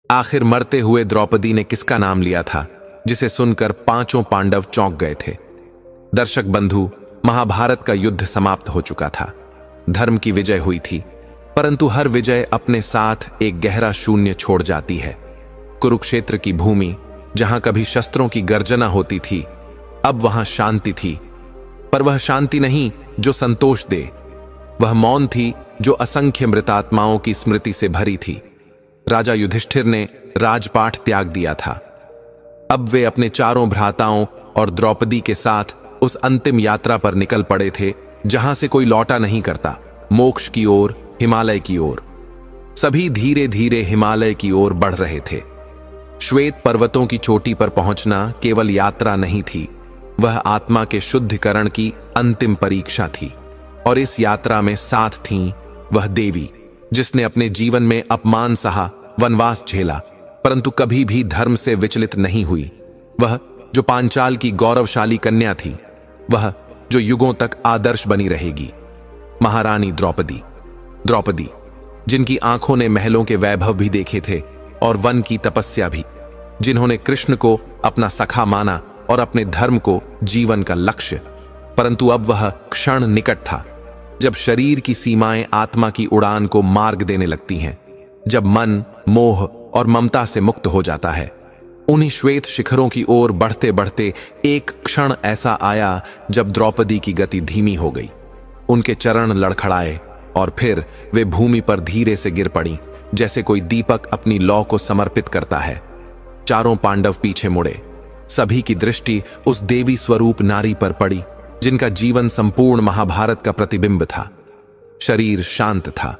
आखिर मरते हुए द्रौपदी ने किसका नाम लिया था, जिसे सुनकर पांचों पांडव चौंक गए थे। दर्शक बंधु, महाभारत का युद्ध समाप्त हो चुका था। धर्म की विजय हुई थी, परंतु हर विजय अपने साथ एक गहरा शून्य छोड़ जाती है। कुरुक्षेत्र की भूमि, जहां कभी शस्त्रों की गर्जना होती थी, अब वहां शांति थी। पर वह शांति नहीं जो संतोष दे, वह मौन थी जो असंख्य मृतात्माओं की स्मृति से भरी थी। राजा युधिष्ठिर ने राजपाट त्याग दिया था। अब वे अपने चारों भ्राताओं और द्रौपदी के साथ उस अंतिम यात्रा पर निकल पड़े थे जहां से कोई लौटा नहीं करता, मोक्ष की ओर, हिमालय की ओर। सभी धीरे धीरे हिमालय की ओर बढ़ रहे थे। श्वेत पर्वतों की चोटी पर पहुंचना केवल यात्रा नहीं थी, वह आत्मा के शुद्धिकरण की अंतिम परीक्षा थी। और इस यात्रा में साथ थीं वह देवी, जिसने अपने जीवन में अपमान सहा, वनवास झेला, परंतु कभी भी धर्म से विचलित नहीं हुई। वह जो पांचाल की गौरवशाली कन्या थी, वह जो युगों तक आदर्श बनी रहेगी। महारानी द्रौपदी, द्रौपदी जिनकी आंखों ने महलों के वैभव भी देखे थे और वन की तपस्या भी, जिन्होंने कृष्ण को अपना सखा माना और अपने धर्म को जीवन का लक्ष्य। परंतु अब वह क्षण निकट था जब शरीर की सीमाएं आत्मा की उड़ान को मार्ग देने लगती हैं, जब मन मोह और ममता से मुक्त हो जाता है। उन्हीं श्वेत शिखरों की ओर बढ़ते बढ़ते एक क्षण ऐसा आया जब द्रौपदी की गति धीमी हो गई। उनके चरण लड़खड़ाए और फिर वे भूमि पर धीरे से गिर पड़ी, जैसे कोई दीपक अपनी लौ को समर्पित करता है। चारों पांडव पीछे मुड़े। सभी की दृष्टि उस देवी स्वरूप नारी पर पड़ी जिनका जीवन संपूर्ण महाभारत का प्रतिबिंब था। शरीर शांत था,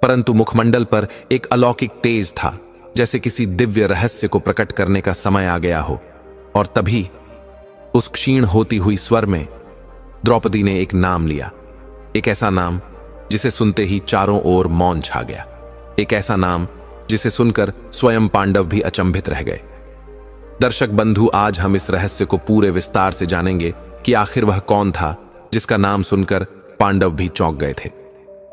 परंतु मुखमंडल पर एक अलौकिक तेज था, जैसे किसी दिव्य रहस्य को प्रकट करने का समय आ गया हो। और तभी उस क्षीण होती हुई स्वर में द्रौपदी ने एक नाम लिया, एक ऐसा नाम जिसे सुनते ही चारों ओर मौन छा गया, एक ऐसा नाम जिसे सुनकर स्वयं पांडव भी अचंभित रह गए। दर्शक बंधु, आज हम इस रहस्य को पूरे विस्तार से जानेंगे कि आखिर वह कौन था जिसका नाम सुनकर पांडव भी चौंक गए थे।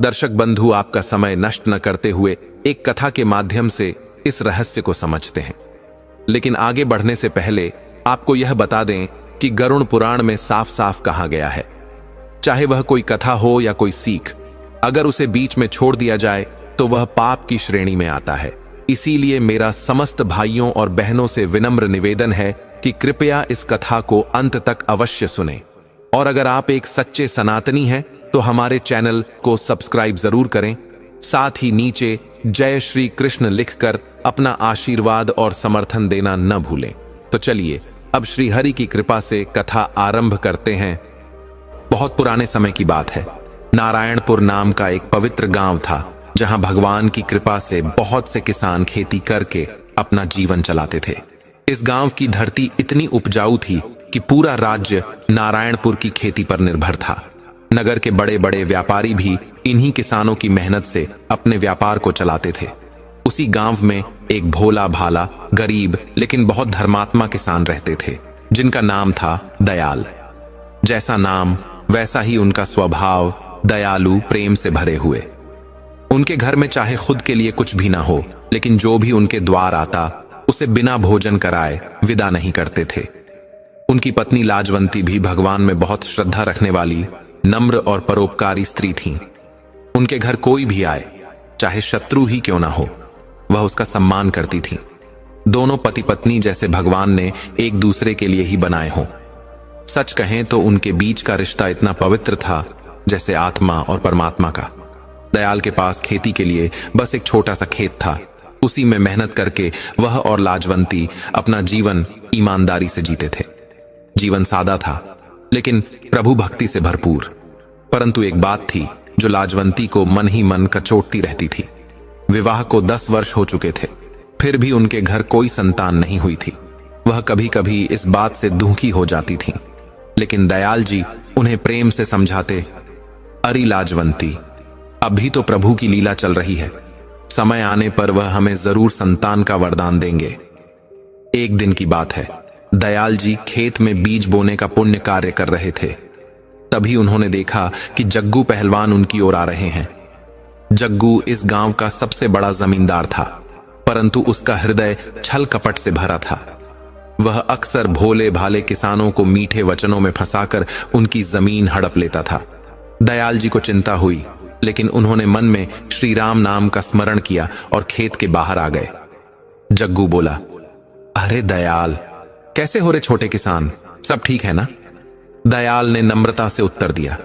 दर्शक बंधु, आपका समय नष्ट न करते हुए एक कथा के माध्यम से इस रहस्य को समझते हैं। लेकिन आगे बढ़ने से पहले आपको यह बता दें कि गरुड़ पुराण में साफ साफ कहा गया है, चाहे वह कोई कथा हो या कोई सीख, अगर उसे बीच में छोड़ दिया जाए तो वह पाप की श्रेणी में आता है। इसीलिए मेरा समस्त भाइयों और बहनों से विनम्र निवेदन है कि कृपया इस कथा को अंत तक अवश्य सुनें। और अगर आप एक सच्चे सनातनी हैं तो हमारे चैनल को सब्सक्राइब जरूर करें। साथ ही नीचे जय श्री कृष्ण लिखकर अपना आशीर्वाद और समर्थन देना न भूलें। तो चलिए अब श्री हरि की कृपा से कथा आरंभ करते हैं। बहुत पुराने समय की बात है। नारायणपुर नाम का एक पवित्र गांव था, जहां भगवान की कृपा से बहुत से किसान खेती करके अपना जीवन चलाते थे। इस गांव की धरती इतनी उपजाऊ थी कि पूरा राज्य नारायणपुर की खेती पर निर्भर था। नगर के बड़े बड़े व्यापारी भी इन्हीं किसानों की मेहनत से अपने व्यापार को चलाते थे। उसी गांव में एक भोला भाला, गरीब लेकिन बहुत धर्मात्मा किसान रहते थे, जिनका नाम था दयाल। जैसा नाम वैसा ही उनका स्वभाव, दयालु, प्रेम से भरे हुए। उनके घर में चाहे खुद के लिए कुछ भी ना हो, लेकिन जो भी उनके द्वार आता उसे बिना भोजन कराए विदा नहीं करते थे। उनकी पत्नी लाजवंती भी भगवान में बहुत श्रद्धा रखने वाली, नम्र और परोपकारी स्त्री थीं। उनके घर कोई भी आए, चाहे शत्रु ही क्यों ना हो, वह उसका सम्मान करती थीं। दोनों पति पत्नी जैसे भगवान ने एक दूसरे के लिए ही बनाए हों। सच कहें तो उनके बीच का रिश्ता इतना पवित्र था जैसे आत्मा और परमात्मा का। दयाल के पास खेती के लिए बस एक छोटा सा खेत था। उसी में मेहनत करके वह और लाजवंती अपना जीवन ईमानदारी से जीते थे। जीवन सादा था, लेकिन प्रभु भक्ति से भरपूर। परंतु एक बात थी जो लाजवंती को मन ही मन कचोटती रहती थी। विवाह को 10 वर्ष हो चुके थे, फिर भी उनके घर कोई संतान नहीं हुई थी। वह कभी कभी इस बात से दुखी हो जाती थीं, लेकिन दयाल जी उन्हें प्रेम से समझाते, अरे लाजवंती, अभी तो प्रभु की लीला चल रही है, समय आने पर वह हमें जरूर संतान का वरदान देंगे। एक दिन की बात है, दयाल जी खेत में बीज बोने का पुण्य कार्य कर रहे थे। तभी उन्होंने देखा कि जग्गू पहलवान उनकी ओर आ रहे हैं। जग्गू इस गांव का सबसे बड़ा जमींदार था। परंतु उसका हृदय छल कपट से भरा था। वह अक्सर भोले भाले किसानों को मीठे वचनों में फंसाकर उनकी जमीन हड़प लेता था। दयाल जी को चिंता हुई, लेकिन उन्होंने मन में श्री राम नाम का स्मरण किया और खेत के बाहर आ गए। जग्गू बोला, अरे दयाल, कैसे हो रे छोटे किसान, सब ठीक है ना? दयाल ने नम्रता से उत्तर दिया,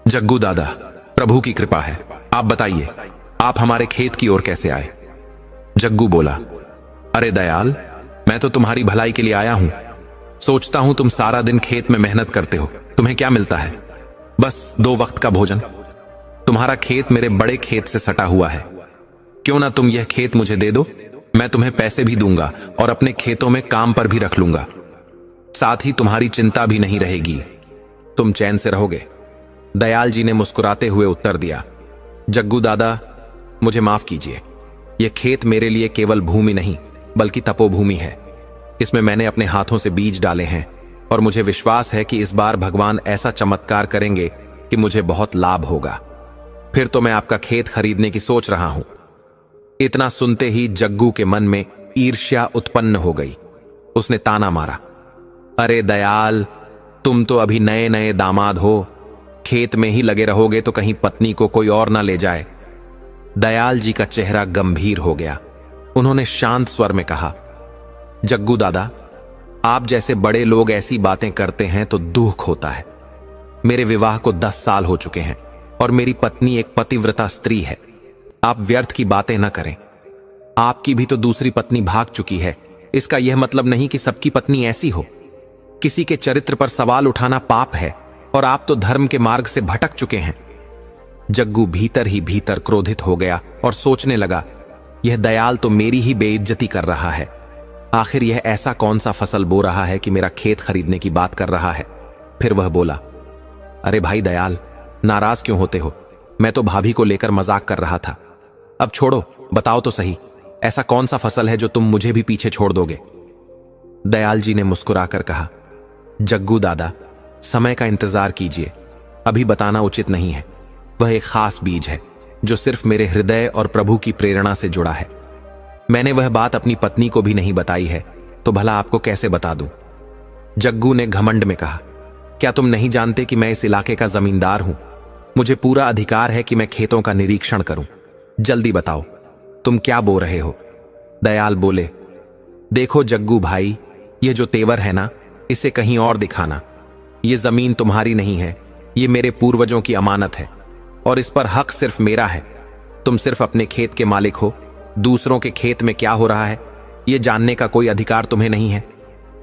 जग्गू दादा, प्रभु की कृपा है, आप बताइए, आप हमारे खेत की ओर कैसे आए? जग्गू बोला, अरे दयाल, मैं तो तुम्हारी भलाई के लिए आया हूं। सोचता हूं तुम सारा दिन खेत में मेहनत करते हो, तुम्हें क्या मिलता है? बस 2 वक्त का भोजन। तुम्हारा खेत मेरे बड़े खेत से सटा हुआ है, क्यों ना तुम यह खेत मुझे दे दो, मैं तुम्हें पैसे भी दूंगा और अपने खेतों में काम पर भी रख लूंगा। साथ ही तुम्हारी चिंता भी नहीं रहेगी, तुम चैन से रहोगे। दयाल जी ने मुस्कुराते हुए उत्तर दिया, जग्गू दादा, मुझे माफ कीजिए, यह खेत मेरे लिए केवल भूमि नहीं बल्कि तपोभूमि है। इसमें मैंने अपने हाथों से बीज डाले हैं और मुझे विश्वास है कि इस बार भगवान ऐसा चमत्कार करेंगे कि मुझे बहुत लाभ होगा। फिर तो मैं आपका खेत खरीदने की सोच रहा हूं। इतना सुनते ही जग्गू के मन में ईर्ष्या उत्पन्न हो गई। उसने ताना मारा, अरे दयाल, तुम तो अभी नए नए दामाद हो, खेत में ही लगे रहोगे तो कहीं पत्नी को कोई और ना ले जाए। दयाल जी का चेहरा गंभीर हो गया। उन्होंने शांत स्वर में कहा, जग्गू दादा, आप जैसे बड़े लोग ऐसी बातें करते हैं तो दुख होता है। मेरे विवाह को 10 साल हो चुके हैं और मेरी पत्नी एक पतिव्रता स्त्री है। आप व्यर्थ की बातें न करें। आपकी भी तो दूसरी पत्नी भाग चुकी है, इसका यह मतलब नहीं कि सबकी पत्नी ऐसी हो। किसी के चरित्र पर सवाल उठाना पाप है और आप तो धर्म के मार्ग से भटक चुके हैं। जग्गू भीतर ही भीतर क्रोधित हो गया और सोचने लगा, यह दयाल तो मेरी ही बेइज्जती कर रहा है। आखिर यह ऐसा कौन सा फसल बो रहा है कि मेरा खेत खरीदने की बात कर रहा है? फिर वह बोला, अरे भाई दयाल, नाराज क्यों होते हो? मैं तो भाभी को लेकर मजाक कर रहा था। अब छोड़ो, बताओ तो सही, ऐसा कौन सा फसल है जो तुम मुझे भी पीछे छोड़ दोगे? दयाल जी ने मुस्कुराकर कहा, जग्गू दादा, समय का इंतजार कीजिए, अभी बताना उचित नहीं है। वह एक खास बीज है जो सिर्फ मेरे हृदय और प्रभु की प्रेरणा से जुड़ा है। मैंने वह बात अपनी पत्नी को भी नहीं बताई है, तो भला आपको कैसे बता दूं? जग्गू ने घमंड में कहा, क्या तुम नहीं जानते कि मैं इस इलाके का जमींदार हूं? मुझे पूरा अधिकार है कि मैं खेतों का निरीक्षण करूं। जल्दी बताओ, तुम क्या बो रहे हो? दयाल बोले, देखो जग्गू भाई, ये जो तेवर है ना, इसे कहीं और दिखाना। ये जमीन तुम्हारी नहीं है, ये मेरे पूर्वजों की अमानत है और इस पर हक सिर्फ मेरा है। तुम सिर्फ अपने खेत के मालिक हो, दूसरों के खेत में क्या हो रहा है यह जानने का कोई अधिकार तुम्हें नहीं है।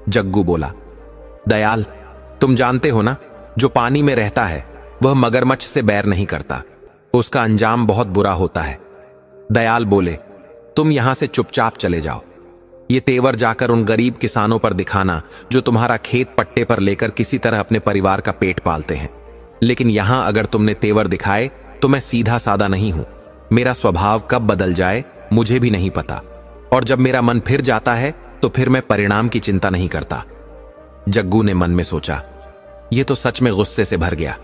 जग्गू बोला, दयाल, तुम जानते हो ना, जो पानी में रहता है वह मगरमच्छ से बैर नहीं करता, उसका अंजाम बहुत बुरा होता है। दयाल बोले, तुम यहां से चुपचाप चले जाओ। ये तेवर जाकर उन गरीब किसानों पर दिखाना जो तुम्हारा खेत पट्टे पर लेकर किसी तरह अपने परिवार का पेट पालते हैं। लेकिन यहां अगर तुमने तेवर दिखाए तो मैं सीधा सादा नहीं हूं। मेरा स्वभाव कब बदल जाए मुझे भी नहीं पता, और जब मेरा मन फिर जाता है तो फिर मैं परिणाम की चिंता नहीं करता। जग्गू ने मन में सोचा, यह तो सच में गुस्से से भर गया।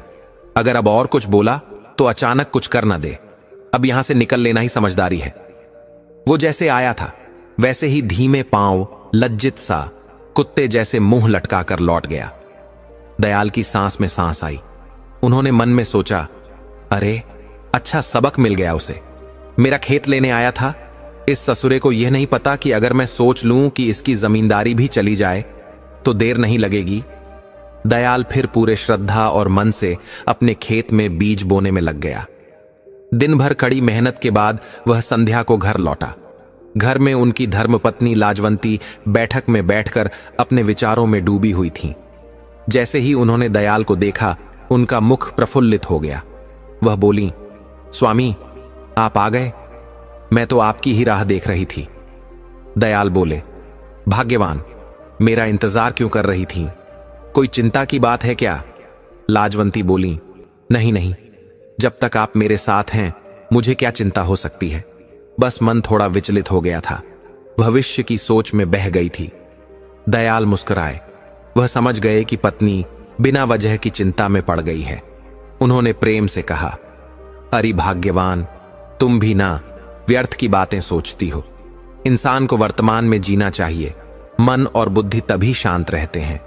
अगर अब और कुछ बोला तो अचानक कुछ कर न दे। अब यहां से निकल लेना ही समझदारी है। वो जैसे आया था वैसे ही धीमे पांव, लज्जित सा, कुत्ते जैसे मुंह लटकाकर लौट गया। दयाल की सांस में सांस आई। उन्होंने मन में सोचा, अरे अच्छा सबक मिल गया उसे। मेरा खेत लेने आया था, इस ससुरे को यह नहीं पता कि अगर मैं सोच लूं कि इसकी जमींदारी भी चली जाए तो देर नहीं लगेगी। दयाल फिर पूरे श्रद्धा और मन से अपने खेत में बीज बोने में लग गया। दिन भर कड़ी मेहनत के बाद वह संध्या को घर लौटा। घर में उनकी धर्मपत्नी लाजवंती बैठक में बैठकर अपने विचारों में डूबी हुई थीं। जैसे ही उन्होंने दयाल को देखा, उनका मुख प्रफुल्लित हो गया। वह बोली, स्वामी, आप आ गए, मैं तो आपकी ही राह देख रही थी। दयाल बोले, भाग्यवान, मेरा इंतजार क्यों कर रही थी? कोई चिंता की बात है क्या? लाजवंती बोली, नहीं नहीं, जब तक आप मेरे साथ हैं मुझे क्या चिंता हो सकती है। बस मन थोड़ा विचलित हो गया था, भविष्य की सोच में बह गई थी। दयाल मुस्कुराए। वह समझ गए कि पत्नी बिना वजह की चिंता में पड़ गई है। उन्होंने प्रेम से कहा, अरे भाग्यवान, तुम भी ना व्यर्थ की बातें सोचती हो। इंसान को वर्तमान में जीना चाहिए। मन और बुद्धि तभी शांत रहते हैं।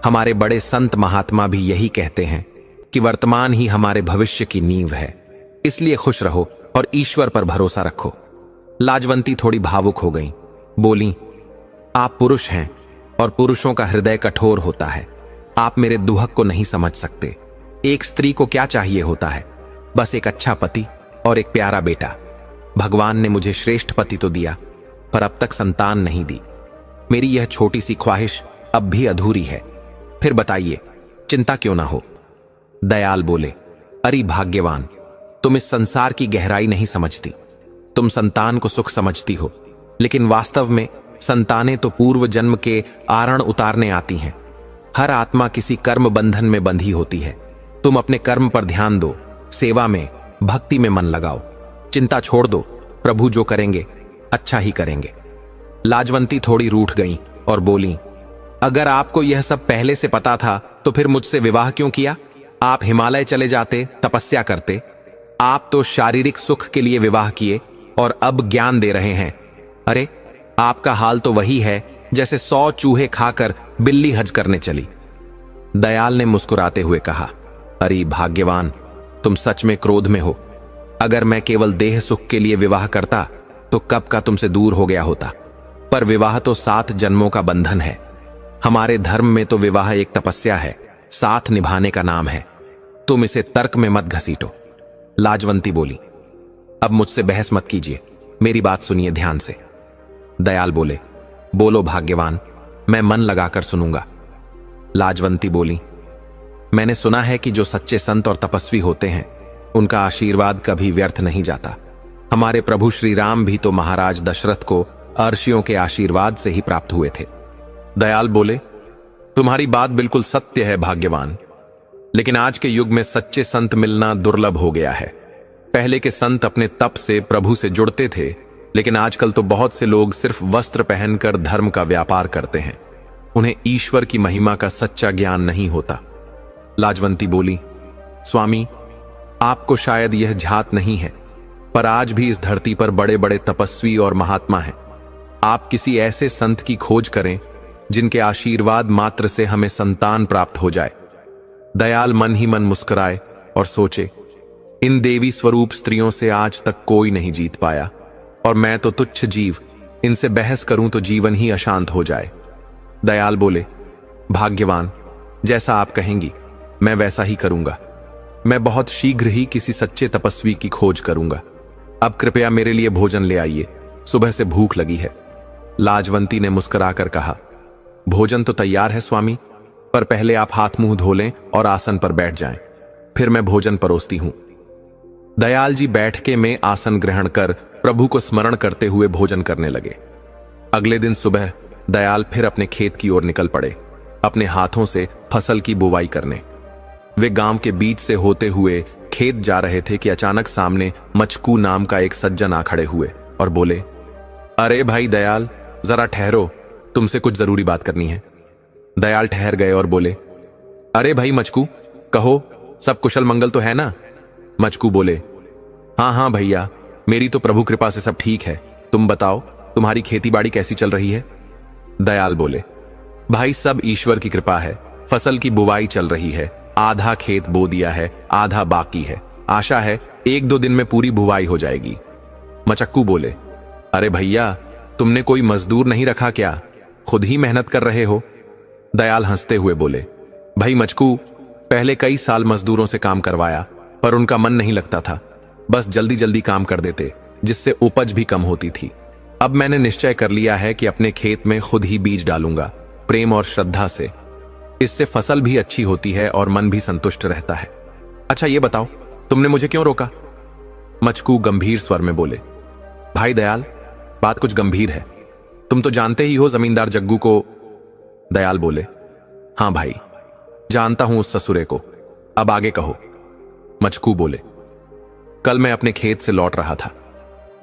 हमारे बड़े संत महात्मा भी यही कहते हैं कि वर्तमान ही हमारे भविष्य की नींव है। इसलिए खुश रहो और ईश्वर पर भरोसा रखो। लाजवंती थोड़ी भावुक हो गई, बोली, आप पुरुष हैं और पुरुषों का हृदय कठोर होता है। आप मेरे दुहक को नहीं समझ सकते। एक स्त्री को क्या चाहिए होता है? बस एक अच्छा पति और एक प्यारा बेटा। भगवान ने मुझे श्रेष्ठ पति तो दिया, पर अब तक संतान नहीं दी। मेरी यह छोटी सी ख्वाहिश अब भी अधूरी है। फिर बताइए, चिंता क्यों ना हो। दयाल बोले, अरे भाग्यवान, तुम इस संसार की गहराई नहीं समझती। तुम संतान को सुख समझती हो, लेकिन वास्तव में संतानें तो पूर्व जन्म के आरण उतारने आती हैं। हर आत्मा किसी कर्म बंधन में बंधी होती है। तुम अपने कर्म पर ध्यान दो, सेवा में, भक्ति में मन लगाओ। चिंता छोड़ दो, प्रभु जो करेंगे अच्छा ही करेंगे। लाजवंती थोड़ी रूठ गई और बोली, अगर आपको यह सब पहले से पता था तो फिर मुझसे विवाह क्यों किया? आप हिमालय चले जाते, तपस्या करते। आप तो शारीरिक सुख के लिए विवाह किए और अब ज्ञान दे रहे हैं। अरे, आपका हाल तो वही है जैसे 100 चूहे खाकर बिल्ली हज करने चली। दयाल ने मुस्कुराते हुए कहा, अरे भाग्यवान, तुम सच में क्रोध में हो। अगर मैं केवल देह सुख के लिए विवाह करता तो कब का तुमसे दूर हो गया होता। पर विवाह तो 7 जन्मों का बंधन है। हमारे धर्म में तो विवाह एक तपस्या है, साथ निभाने का नाम है। तुम इसे तर्क में मत घसीटो। लाजवंती बोली, अब मुझसे बहस मत कीजिए, मेरी बात सुनिए ध्यान से। दयाल बोले, बोलो भाग्यवान, मैं मन लगाकर सुनूंगा। लाजवंती बोली, मैंने सुना है कि जो सच्चे संत और तपस्वी होते हैं उनका आशीर्वाद कभी व्यर्थ नहीं जाता। हमारे प्रभु श्री राम भी तो महाराज दशरथ को अर्षियों के आशीर्वाद से ही प्राप्त हुए थे। दयाल बोले, तुम्हारी बात बिल्कुल सत्य है भाग्यवान, लेकिन आज के युग में सच्चे संत मिलना दुर्लभ हो गया है। पहले के संत अपने तप से प्रभु से जुड़ते थे, लेकिन आजकल तो बहुत से लोग सिर्फ वस्त्र पहनकर धर्म का व्यापार करते हैं। उन्हें ईश्वर की महिमा का सच्चा ज्ञान नहीं होता। लाजवंती बोली, स्वामी, आपको शायद यह झात नहीं है, पर आज भी इस धरती पर बड़े बड़े तपस्वी और महात्मा हैं। आप किसी ऐसे संत की खोज करें जिनके आशीर्वाद मात्र से हमें संतान प्राप्त हो जाए। दयाल मन ही मन मुस्कुराए और सोचे, इन देवी स्वरूप स्त्रियों से आज तक कोई नहीं जीत पाया, और मैं तो तुच्छ जीव, इनसे बहस करूं तो जीवन ही अशांत हो जाए। दयाल बोले, भाग्यवान, जैसा आप कहेंगी मैं वैसा ही करूंगा। मैं बहुत शीघ्र ही किसी सच्चे तपस्वी की खोज करूंगा। अब कृपया मेरे लिए भोजन ले आइए, सुबह से भूख लगी है। लाजवंती ने मुस्कुराकर कहा, भोजन तो तैयार है स्वामी, पर पहले आप हाथ मुंह धो लें और आसन पर बैठ जाएं, फिर मैं भोजन परोसती हूं। दयाल जी बैठके में आसन ग्रहण कर प्रभु को स्मरण करते हुए भोजन करने लगे। अगले दिन सुबह दयाल फिर अपने खेत की ओर निकल पड़े, अपने हाथों से फसल की बुवाई करने। वे गांव के बीच से होते हुए खेत जा रहे थे कि अचानक सामने मचकू नाम का एक सज्जन आ खड़े हुए और बोले, अरे भाई दयाल, जरा ठहरो, तुमसे कुछ जरूरी बात करनी है। दयाल ठहर गए और बोले, अरे भाई मचकू, कहो, सब कुशल मंगल तो है ना? मचकू बोले, हाँ हाँ भैया, मेरी तो प्रभु कृपा से सब ठीक है। तुम बताओ, तुम्हारी खेती बाड़ी कैसी चल रही है? दयाल बोले, भाई सब ईश्वर की कृपा है। फसल की बुवाई चल रही है, आधा खेत बो दिया है, आधा बाकी है। आशा है 1-2 दिन में पूरी बुवाई हो जाएगी। मचक्कू बोले, अरे भैया, तुमने कोई मजदूर नहीं रखा क्या? खुद ही मेहनत कर रहे हो? दयाल हंसते हुए बोले, भाई मचकू, पहले कई साल मजदूरों से काम करवाया, पर उनका मन नहीं लगता था। बस जल्दी जल्दी काम कर देते, जिससे उपज भी कम होती थी। अब मैंने निश्चय कर लिया है कि अपने खेत में खुद ही बीज डालूंगा, प्रेम और श्रद्धा से। इससे फसल भी अच्छी होती है और मन भी संतुष्ट रहता है। अच्छा ये बताओ, तुमने मुझे क्यों रोका? मचकू गंभीर स्वर में बोले, भाई दयाल, बात कुछ गंभीर है। तुम तो जानते ही हो जमींदार जग्गू को। दयाल बोले, हां भाई, जानता हूं उस ससुरे को। अब आगे कहो। मचकू बोले, कल मैं अपने खेत से लौट रहा था।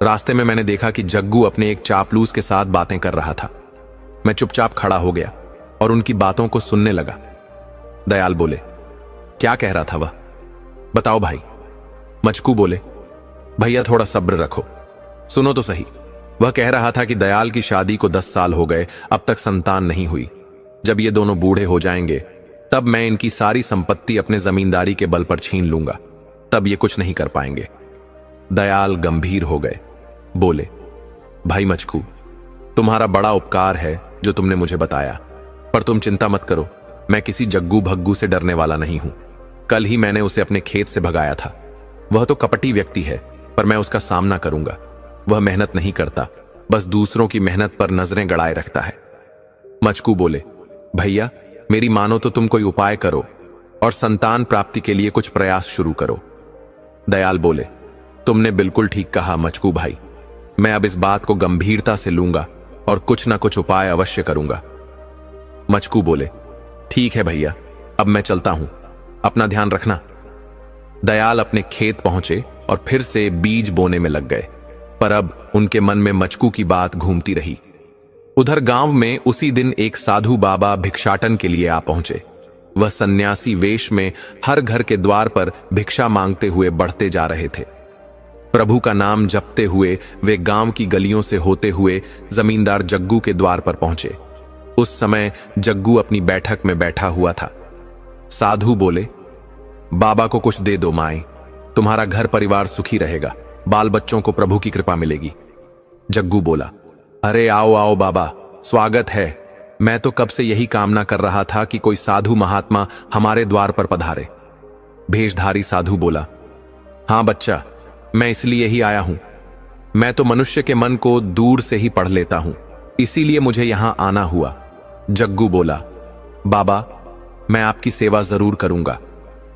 रास्ते में मैंने देखा कि जग्गू अपने एक चापलूस के साथ बातें कर रहा था। मैं चुपचाप खड़ा हो गया और उनकी बातों को सुनने लगा। दयाल बोले, क्या कह रहा था वह? बताओ भाई। मचकू बोले, भैया थोड़ा सब्र रखो, सुनो तो सही। वह कह रहा था कि दयाल की शादी को 10 साल हो गए, अब तक संतान नहीं हुई। जब ये दोनों बूढ़े हो जाएंगे तब मैं इनकी सारी संपत्ति अपने जमींदारी के बल पर छीन लूंगा, तब ये कुछ नहीं कर पाएंगे। दयाल गंभीर हो गए, बोले, भाई मचकू, तुम्हारा बड़ा उपकार है जो तुमने मुझे बताया, पर तुम चिंता मत करो, मैं किसी जग्गू भग्गू से डरने वाला नहीं हूं। कल ही मैंने उसे अपने खेत से भगाया था। वह तो कपटी व्यक्ति है, पर मैं उसका सामना करूंगा। वह मेहनत नहीं करता, बस दूसरों की मेहनत पर नजरें गड़ाए रखता है। मचकू बोले, भैया मेरी मानो तो तुम कोई उपाय करो और संतान प्राप्ति के लिए कुछ प्रयास शुरू करो। दयाल बोले, तुमने बिल्कुल ठीक कहा मचकू भाई, मैं अब इस बात को गंभीरता से लूंगा और कुछ ना कुछ उपाय अवश्य करूंगा। मचकू बोले, ठीक है भैया, अब मैं चलता हूं, अपना ध्यान रखना। दयाल अपने खेत पहुंचे और फिर से बीज बोने में लग गए, पर अब उनके मन में मचकू की बात घूमती रही। उधर गांव में उसी दिन एक साधु बाबा भिक्षाटन के लिए आ पहुंचे। वह सन्यासी वेश में हर घर के द्वार पर भिक्षा मांगते हुए बढ़ते जा रहे थे। प्रभु का नाम जपते हुए वे गांव की गलियों से होते हुए जमींदार जग्गू के द्वार पर पहुंचे। उस समय जग्गू अपनी बैठक में बैठा हुआ था। साधु बोले, बाबा को कुछ दे दो माए, तुम्हारा घर परिवार सुखी रहेगा, बाल बच्चों को प्रभु की कृपा मिलेगी। जग्गू बोला, अरे आओ आओ बाबा, स्वागत है। मैं तो कब से यही कामना कर रहा था कि कोई साधु महात्मा हमारे द्वार पर पधारे। भेषधारी साधु बोला, हां बच्चा, मैं इसलिए ही आया हूं। मैं तो मनुष्य के मन को दूर से ही पढ़ लेता हूं, इसीलिए मुझे यहां आना हुआ। जग्गू बोला, बाबा मैं आपकी सेवा जरूर करूंगा,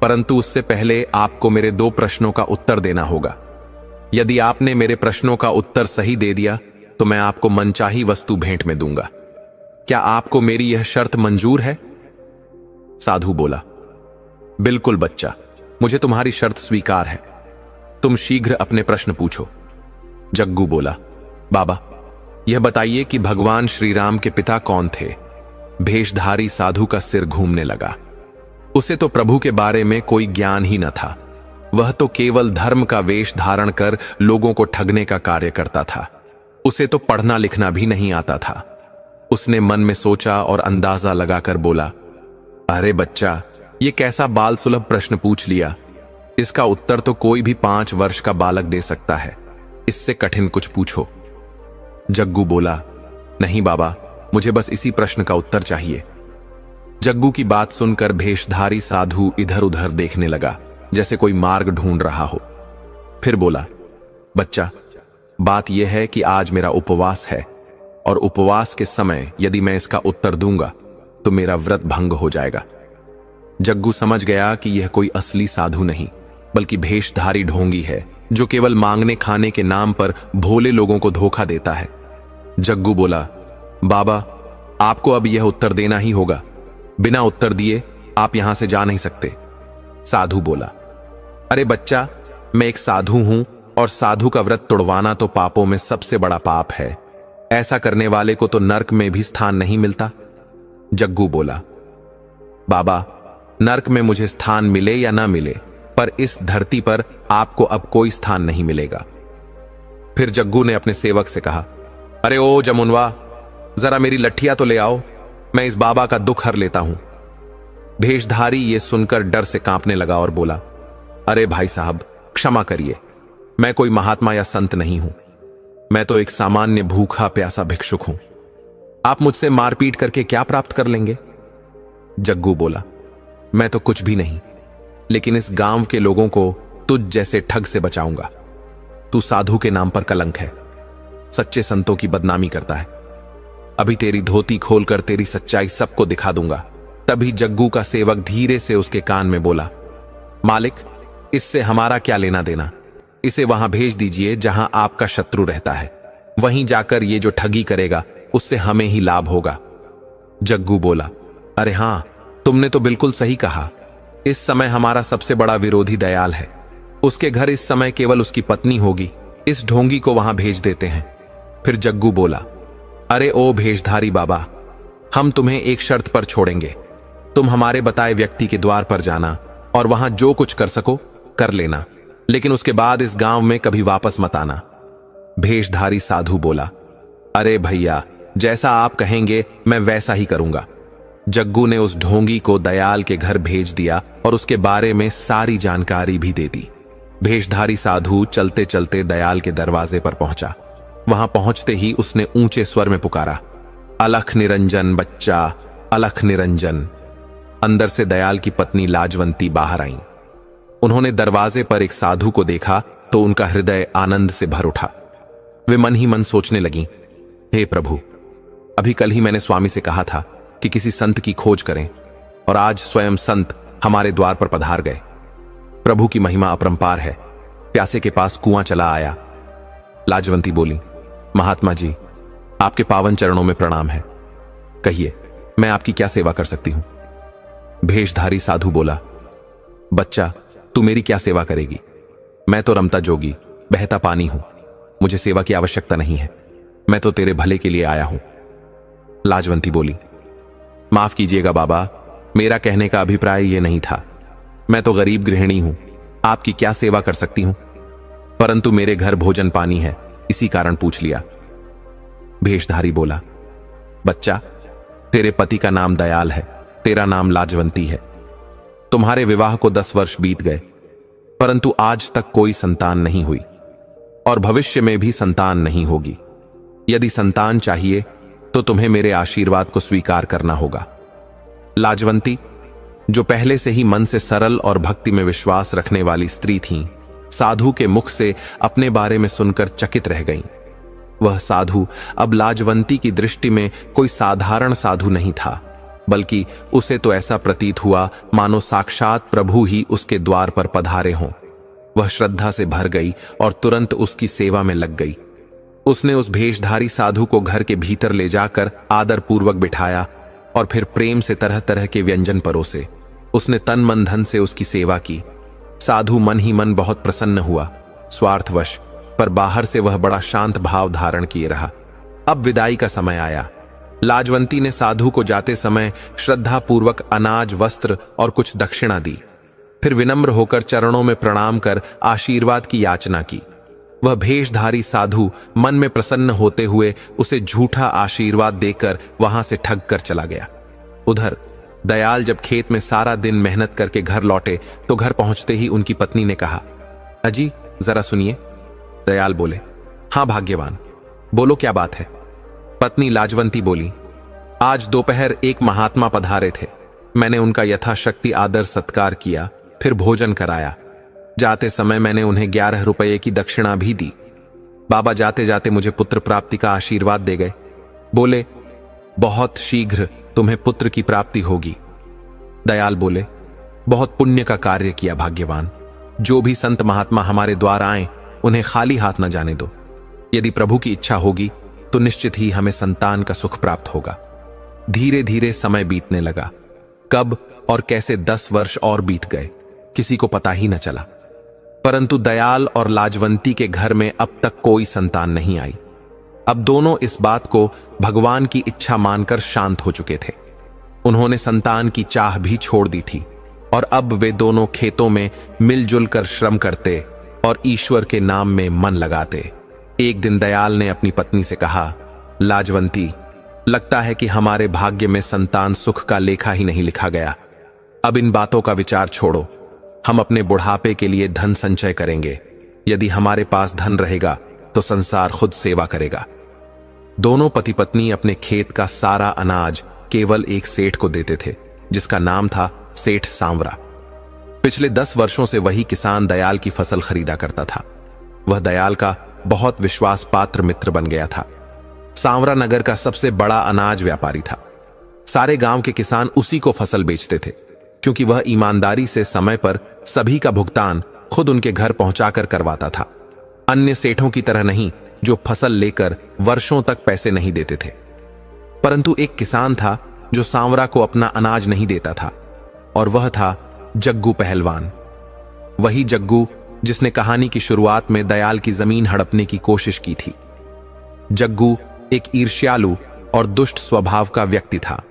परंतु उससे पहले आपको मेरे 2 प्रश्नों का उत्तर देना होगा। यदि आपने मेरे प्रश्नों का उत्तर सही दे दिया तो मैं आपको मनचाही वस्तु भेंट में दूंगा। क्या आपको मेरी यह शर्त मंजूर है? साधु बोला, बिल्कुल बच्चा, मुझे तुम्हारी शर्त स्वीकार है। तुम शीघ्र अपने प्रश्न पूछो। जग्गू बोला, बाबा यह बताइए कि भगवान श्री राम के पिता कौन थे? भेषधारी साधु का सिर घूमने लगा। उसे तो प्रभु के बारे में कोई ज्ञान ही न था। वह तो केवल धर्म का वेश धारण कर लोगों को ठगने का कार्य करता था। उसे तो पढ़ना लिखना भी नहीं आता था। उसने मन में सोचा और अंदाजा लगाकर बोला, अरे बच्चा, ये कैसा बाल सुलभ प्रश्न पूछ लिया। इसका उत्तर तो कोई भी 5 वर्ष का बालक दे सकता है, इससे कठिन कुछ पूछो। जग्गू बोला, नहीं बाबा, मुझे बस इसी प्रश्न का उत्तर चाहिए। जग्गू की बात सुनकर भेषधारी साधु इधर उधर देखने लगा, जैसे कोई मार्ग ढूंढ रहा हो। फिर बोला, बच्चा, बात यह है कि आज मेरा उपवास है और उपवास के समय यदि मैं इसका उत्तर दूंगा तो मेरा व्रत भंग हो जाएगा। जग्गू समझ गया कि यह कोई असली साधु नहीं बल्कि भेषधारी ढोंगी है, जो केवल मांगने खाने के नाम पर भोले लोगों को धोखा देता है। जग्गू बोला, बाबा आपको अब यह उत्तर देना ही होगा, बिना उत्तर दिए आप यहां से जा नहीं सकते। साधु बोला, अरे बच्चा, मैं एक साधु हूं और साधु का व्रत तोड़वाना तो पापों में सबसे बड़ा पाप है। ऐसा करने वाले को तो नरक में भी स्थान नहीं मिलता। जग्गू बोला, बाबा नरक में मुझे स्थान मिले या ना मिले, पर इस धरती पर आपको अब कोई स्थान नहीं मिलेगा। फिर जग्गू ने अपने सेवक से कहा, अरे ओ जमुनवा, जरा मेरी लठिया तो ले आओ, मैं इस बाबा का दुख हर लेता हूं। भेषधारी ये सुनकर डर से कांपने लगा और बोला, अरे भाई साहब, क्षमा करिए, मैं कोई महात्मा या संत नहीं हूं, मैं तो एक सामान्य भूखा प्यासा भिक्षुक हूं। आप मुझसे मारपीट करके क्या प्राप्त कर लेंगे? जग्गू बोला, मैं तो कुछ भी नहीं, लेकिन इस गांव के लोगों को तुझ जैसे ठग से बचाऊंगा। तू साधु के नाम पर कलंक है, सच्चे संतों की बदनामी करता है। अभी तेरी धोती खोलकर तेरी सच्चाई सबको दिखा दूंगा। तभी जग्गू का सेवक धीरे से उसके कान में बोला, मालिक, इससे हमारा क्या लेना देना, इसे वहां भेज दीजिए जहां आपका शत्रु रहता है, वहीं जाकर ये जो ठगी करेगा उससे हमें ही लाभ होगा। जग्गू बोला, अरे हां, तुमने तो बिल्कुल सही कहा। इस समय हमारा सबसे बड़ा विरोधी दयाल है, उसके घर इस समय केवल उसकी पत्नी होगी, इस ढोंगी को वहां भेज देते हैं। फिर जग्गू बोला, अरे ओ भेषधारी बाबा, हम तुम्हें एक शर्त पर छोड़ेंगे। तुम हमारे बताए व्यक्ति के द्वार पर जाना और वहां जो कुछ कर सको कर लेना, लेकिन उसके बाद इस गांव में कभी वापस मत आना। भेषधारी साधु बोला, अरे भैया, जैसा आप कहेंगे मैं वैसा ही करूंगा। जग्गू ने उस ढोंगी को दयाल के घर भेज दिया और उसके बारे में सारी जानकारी भी दे दी। भेषधारी साधु चलते चलते दयाल के दरवाजे पर पहुंचा। वहां पहुंचते ही उसने ऊंचे स्वर में पुकारा, अलख निरंजन बच्चा, अलख निरंजन। अंदर से दयाल की पत्नी लाजवंती बाहर आईं। उन्होंने दरवाजे पर एक साधु को देखा तो उनका हृदय आनंद से भर उठा। वे मन ही मन सोचने लगीं, हे प्रभु, अभी कल ही मैंने स्वामी से कहा था कि किसी संत की खोज करें और आज स्वयं संत हमारे द्वार पर पधार गए। प्रभु की महिमा अपरंपार है। प्यासे के पास कुआं चला आया। लाजवंती बोली, महात्मा जी, आपके पावन चरणों में प्रणाम है। कहिए, मैं आपकी क्या सेवा कर सकती हूं? भेषधारी साधु बोला, बच्चा, तू मेरी क्या सेवा करेगी? मैं तो रमता जोगी, बहता पानी हूं। मुझे सेवा की आवश्यकता नहीं है। मैं तो तेरे भले के लिए आया हूं। लाजवंती बोली, माफ कीजिएगा बाबा, मेरा कहने का अभिप्राय यह नहीं था। मैं तो गरीब गृहिणी हूं, आपकी क्या सेवा कर सकती हूं? परंतु मेरे घर भोजन पानी है, इसी कारण पूछ लिया। भेषधारी बोला, बच्चा, तेरे पति का नाम दयाल है, तेरा नाम लाजवंती है। तुम्हारे विवाह को 10 वर्ष बीत गए, परंतु आज तक कोई संतान नहीं हुई और भविष्य में भी संतान नहीं होगी। यदि संतान चाहिए तो तुम्हें मेरे आशीर्वाद को स्वीकार करना होगा। लाजवंती, जो पहले से ही मन से सरल और भक्ति में विश्वास रखने वाली स्त्री थीं, साधु के मुख से अपने बारे में सुनकर चकित रह गईं। वह साधु अब लाजवंती की दृष्टि में कोई साधारण साधु नहीं था, बल्कि उसे तो ऐसा प्रतीत हुआ मानो साक्षात प्रभु ही उसके द्वार पर पधारे हों। वह श्रद्धा से भर गई और तुरंत उसकी सेवा में लग गई। उसने उस भेषधारी साधु को घर के भीतर ले जाकर आदर पूर्वक बिठाया और फिर प्रेम से तरह तरह के व्यंजन परोसे। उसने तन मन धन से उसकी सेवा की। साधु मन ही मन बहुत प्रसन्न हुआ, स्वार्थवश, पर बाहर से वह बड़ा शांत भाव धारण किए रहा। अब विदाई का समय आया। लाजवंती ने साधु को जाते समय श्रद्धा पूर्वक अनाज, वस्त्र और कुछ दक्षिणा दी। फिर विनम्र होकर चरणों में प्रणाम कर आशीर्वाद की याचना की। वह भेषधारी साधु मन में प्रसन्न होते हुए उसे झूठा आशीर्वाद देकर वहां से ठग कर चला गया। उधर दयाल जब खेत में सारा दिन मेहनत करके घर लौटे तो घर पहुंचते ही उनकी पत्नी ने कहा, अजी जरा सुनिए। दयाल बोले, हां भाग्यवान, बोलो क्या बात है? पत्नी लाजवंती बोली, आज दोपहर एक महात्मा पधारे थे। मैंने उनका यथाशक्ति आदर सत्कार किया, फिर भोजन कराया। जाते समय मैंने उन्हें 11 रुपये की दक्षिणा भी दी। बाबा जाते जाते मुझे पुत्र प्राप्ति का आशीर्वाद दे गए। बोले, बहुत शीघ्र तुम्हें पुत्र की प्राप्ति होगी। दयाल बोले, बहुत पुण्य का कार्य किया भाग्यवान। जो भी संत महात्मा हमारे द्वार आए उन्हें खाली हाथ न जाने दो। यदि प्रभु की इच्छा होगी तो निश्चित ही हमें संतान का सुख प्राप्त होगा। धीरे धीरे समय बीतने लगा। कब और कैसे 10 वर्ष और बीत गए, किसी को पता ही न चला। परंतु दयाल और लाजवंती के घर में अब तक कोई संतान नहीं आई। अब दोनों इस बात को भगवान की इच्छा मानकर शांत हो चुके थे। उन्होंने संतान की चाह भी छोड़ दी थी और अब वे दोनों खेतों में मिलजुल कर श्रम करते और ईश्वर के नाम में मन लगाते। एक दिन दयाल ने अपनी पत्नी से कहा, लाजवंती, लगता है कि हमारे भाग्य में संतान सुख का लेखा ही नहीं लिखा गया। अब इन बातों का विचार छोड़ो। हम अपने बुढ़ापे के लिए धन संचय करेंगे। यदि हमारे पास धन रहेगा तो संसार खुद सेवा करेगा। दोनों पति पत्नी अपने खेत का सारा अनाज केवल एक सेठ को देते थे, जिसका नाम था सेठ सांवरा। पिछले 10 वर्षों से वही किसान दयाल की फसल खरीदा करता था। वह दयाल का बहुत विश्वास पात्र मित्र बन गया था। सांवरा नगर का सबसे बड़ा अनाज व्यापारी था। सारे गांव के किसान उसी को फसल बेचते थे, क्योंकि वह ईमानदारी से समय पर सभी का भुगतान खुद उनके घर पहुंचाकर करवाता था। अन्य सेठों की तरह नहीं, जो फसल लेकर वर्षों तक पैसे नहीं देते थे। परंतु एक किसान था जो सांवरा को अपना अनाज नहीं देता था, और वह था जग्गू पहलवान। वही जग्गू जिसने कहानी की शुरुआत में दयाल की जमीन हड़पने की कोशिश की थी। जग्गू एक ईर्ष्यालु और दुष्ट स्वभाव का व्यक्ति था।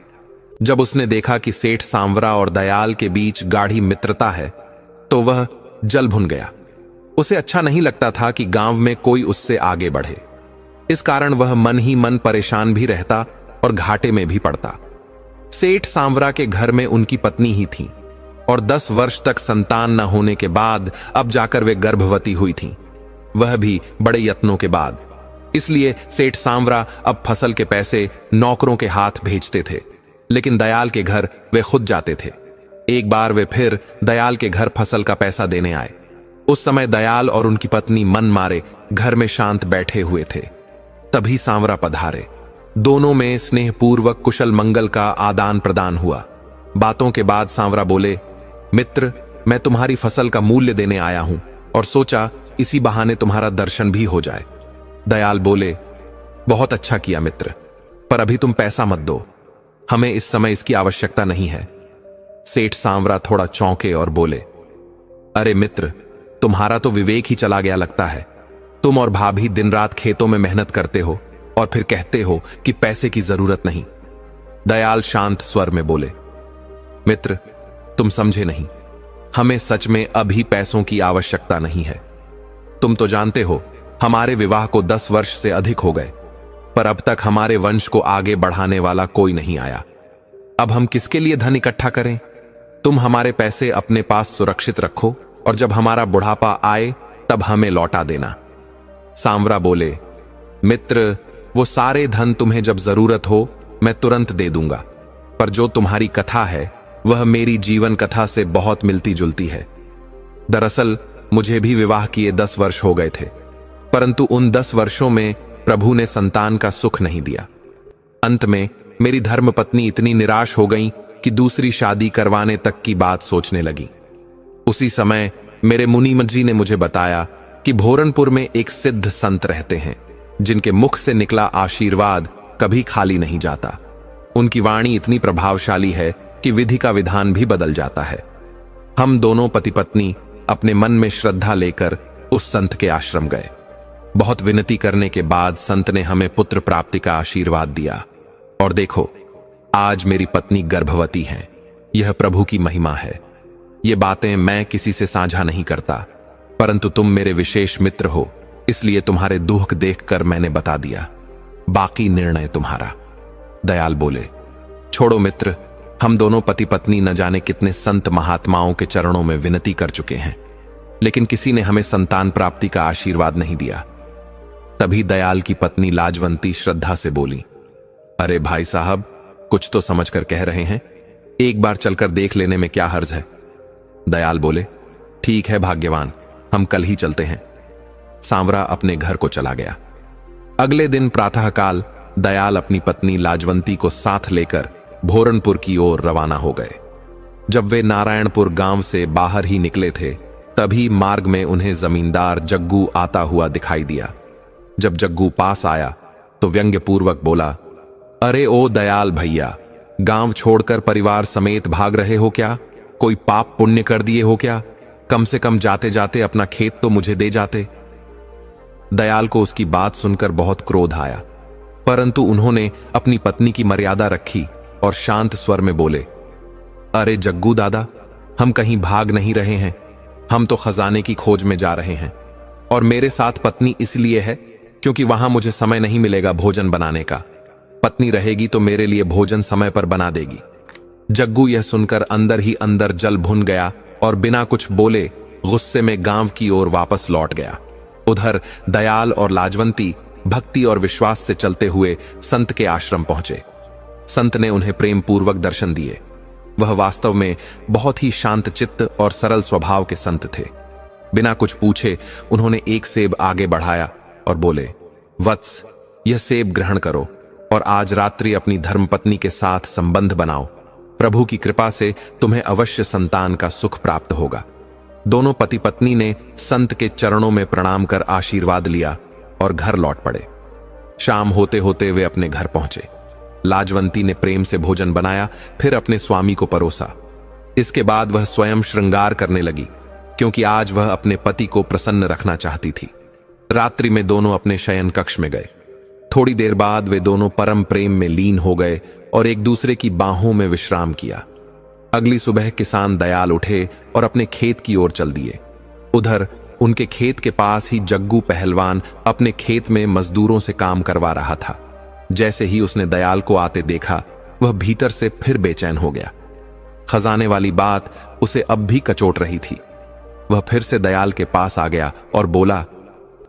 जब उसने देखा कि सेठ सांवरा और दयाल के बीच गाढ़ी मित्रता है तो वह जल भुन गया। उसे अच्छा नहीं लगता था कि गांव में कोई उससे आगे बढ़े। इस कारण वह मन ही मन परेशान भी रहता और घाटे में भी पड़ता। सेठ सांवरा के घर में उनकी पत्नी ही थी और 10 वर्ष तक संतान न होने के बाद अब जाकर वे गर्भवती हुई थीं, वह भी बड़े यत्नों के बाद। इसलिए सेठ सांवरा अब फसल के पैसे नौकरों के हाथ भेजते थे, लेकिन दयाल के घर वे खुद जाते थे। एक बार वे फिर दयाल के घर फसल का पैसा देने आए। उस समय दयाल और उनकी पत्नी मन मारे घर में शांत बैठे हुए थे। तभी सांवरा पधारे। दोनों में स्नेहपूर्वक कुशल मंगल का आदान प्रदान हुआ। बातों के बाद सांवरा बोले, मित्र, मैं तुम्हारी फसल का मूल्य देने आया हूं और सोचा इसी बहाने तुम्हारा दर्शन भी हो जाए। दयाल बोले, बहुत अच्छा किया मित्र, पर अभी तुम पैसा मत दो, हमें इस समय इसकी आवश्यकता नहीं है। सेठ सांवरा थोड़ा चौंके और बोले, अरे मित्र, तुम्हारा तो विवेक ही चला गया लगता है। तुम और भाभी दिन रात खेतों में मेहनत करते हो और फिर कहते हो कि पैसे की जरूरत नहीं। दयाल शांत स्वर में बोले, मित्र, तुम समझे नहीं, हमें सच में अभी पैसों की आवश्यकता नहीं है। तुम तो जानते हो हमारे विवाह को 10 वर्ष से अधिक हो गए, पर अब तक हमारे वंश को आगे बढ़ाने वाला कोई नहीं आया। अब हम किसके लिए धन इकट्ठा करें? तुम हमारे पैसे अपने पास सुरक्षित रखो और जब हमारा बुढ़ापा आए तब हमें लौटा देना। सांवरा बोले, मित्र, वो सारे धन तुम्हें जब जरूरत हो मैं तुरंत दे दूंगा, पर जो तुम्हारी कथा है वह मेरी जीवन कथा से बहुत मिलती जुलती है। दरअसल मुझे भी विवाह किए 10 वर्ष हो गए थे, परंतु उन 10 वर्षों में प्रभु ने संतान का सुख नहीं दिया। अंत में मेरी धर्मपत्नी इतनी निराश हो गई कि दूसरी शादी करवाने तक की बात सोचने लगी। उसी समय मेरे मुनीम जी ने मुझे बताया कि भोरनपुर में एक सिद्ध संत रहते हैं, जिनके मुख से निकला आशीर्वाद कभी खाली नहीं जाता। उनकी वाणी इतनी प्रभावशाली है कि विधि का विधान भी बदल जाता है। हम दोनों पति पत्नी अपने मन में श्रद्धा लेकर उस संत के आश्रम गए। बहुत विनती करने के बाद संत ने हमें पुत्र प्राप्ति का आशीर्वाद दिया और देखो, आज मेरी पत्नी गर्भवती है। यह प्रभु की महिमा है। ये बातें मैं किसी से साझा नहीं करता, परंतु तुम मेरे विशेष मित्र हो, इसलिए तुम्हारे दुख देखकर मैंने बता दिया। बाकी निर्णय तुम्हारा। दयाल बोले, छोड़ो मित्र, हम दोनों पति पत्नी न जाने कितने संत महात्माओं के चरणों में विनती कर चुके हैं, लेकिन किसी ने हमें संतान प्राप्ति का आशीर्वाद नहीं दिया। तभी दयाल की पत्नी लाजवंती श्रद्धा से बोली, अरे भाई साहब, कुछ तो समझकर कह रहे हैं, एक बार चलकर देख लेने में क्या हर्ज है। दयाल बोले, ठीक है भाग्यवान, हम कल ही चलते हैं। सांवरा अपने घर को चला गया। अगले दिन प्रातःकाल दयाल अपनी पत्नी लाजवंती को साथ लेकर भोरनपुर की ओर रवाना हो गए। जब वे नारायणपुर गांव से बाहर ही निकले थे, तभी मार्ग में उन्हें जमींदार जग्गू आता हुआ दिखाई दिया। जब जग्गू पास आया तो व्यंग्यपूर्वक बोला, अरे ओ दयाल भैया, गांव छोड़कर परिवार समेत भाग रहे हो क्या? कोई पाप पुण्य कर दिए हो क्या? कम से कम जाते जाते अपना खेत तो मुझे दे जाते। दयाल को उसकी बात सुनकर बहुत क्रोध आया, परंतु उन्होंने अपनी पत्नी की मर्यादा रखी और शांत स्वर में बोले, अरे जग्गू दादा, हम कहीं भाग नहीं रहे हैं, हम तो खजाने की खोज में जा रहे हैं और मेरे साथ पत्नी इसलिए है क्योंकि वहां मुझे समय नहीं मिलेगा भोजन बनाने का। पत्नी रहेगी तो मेरे लिए भोजन समय पर बना देगी। जग्गू यह सुनकर अंदर ही अंदर जल भुन गया और बिना कुछ बोले गुस्से में गांव की ओर वापस लौट गया। उधर दयाल और लाजवंती भक्ति और विश्वास से चलते हुए संत के आश्रम पहुंचे। संत ने उन्हें प्रेम पूर्वक दर्शन दिए। वह वास्तव में बहुत ही शांत चित्त और सरल स्वभाव के संत थे। बिना कुछ पूछे उन्होंने एक सेब आगे बढ़ाया और बोले, वत्स, यह सेब ग्रहण करो और आज रात्रि अपनी धर्मपत्नी के साथ संबंध बनाओ। प्रभु की कृपा से तुम्हें अवश्य संतान का सुख प्राप्त होगा। दोनों पति पत्नी ने संत के चरणों में प्रणाम कर आशीर्वाद लिया और घर लौट पड़े। शाम होते होते वे अपने घर पहुंचे। लाजवंती ने प्रेम से भोजन बनाया, फिर अपने स्वामी को परोसा। इसके बाद वह स्वयं श्रृंगार करने लगी, क्योंकि आज वह अपने पति को प्रसन्न रखना चाहती थी। रात्रि में दोनों अपने शयन कक्ष में गए। थोड़ी देर बाद वे दोनों परम प्रेम में लीन हो गए और एक दूसरे की बाहों में विश्राम किया। अगली सुबह किसान दयाल उठे और अपने खेत की ओर चल दिए। उधर उनके खेत के पास ही जग्गू पहलवान अपने खेत में मजदूरों से काम करवा रहा था। जैसे ही उसने दयाल को आते देखा, वह भीतर से फिर बेचैन हो गया। खजाने वाली बात उसे अब भी कचोट रही थी। वह फिर से दयाल के पास आ गया और बोला,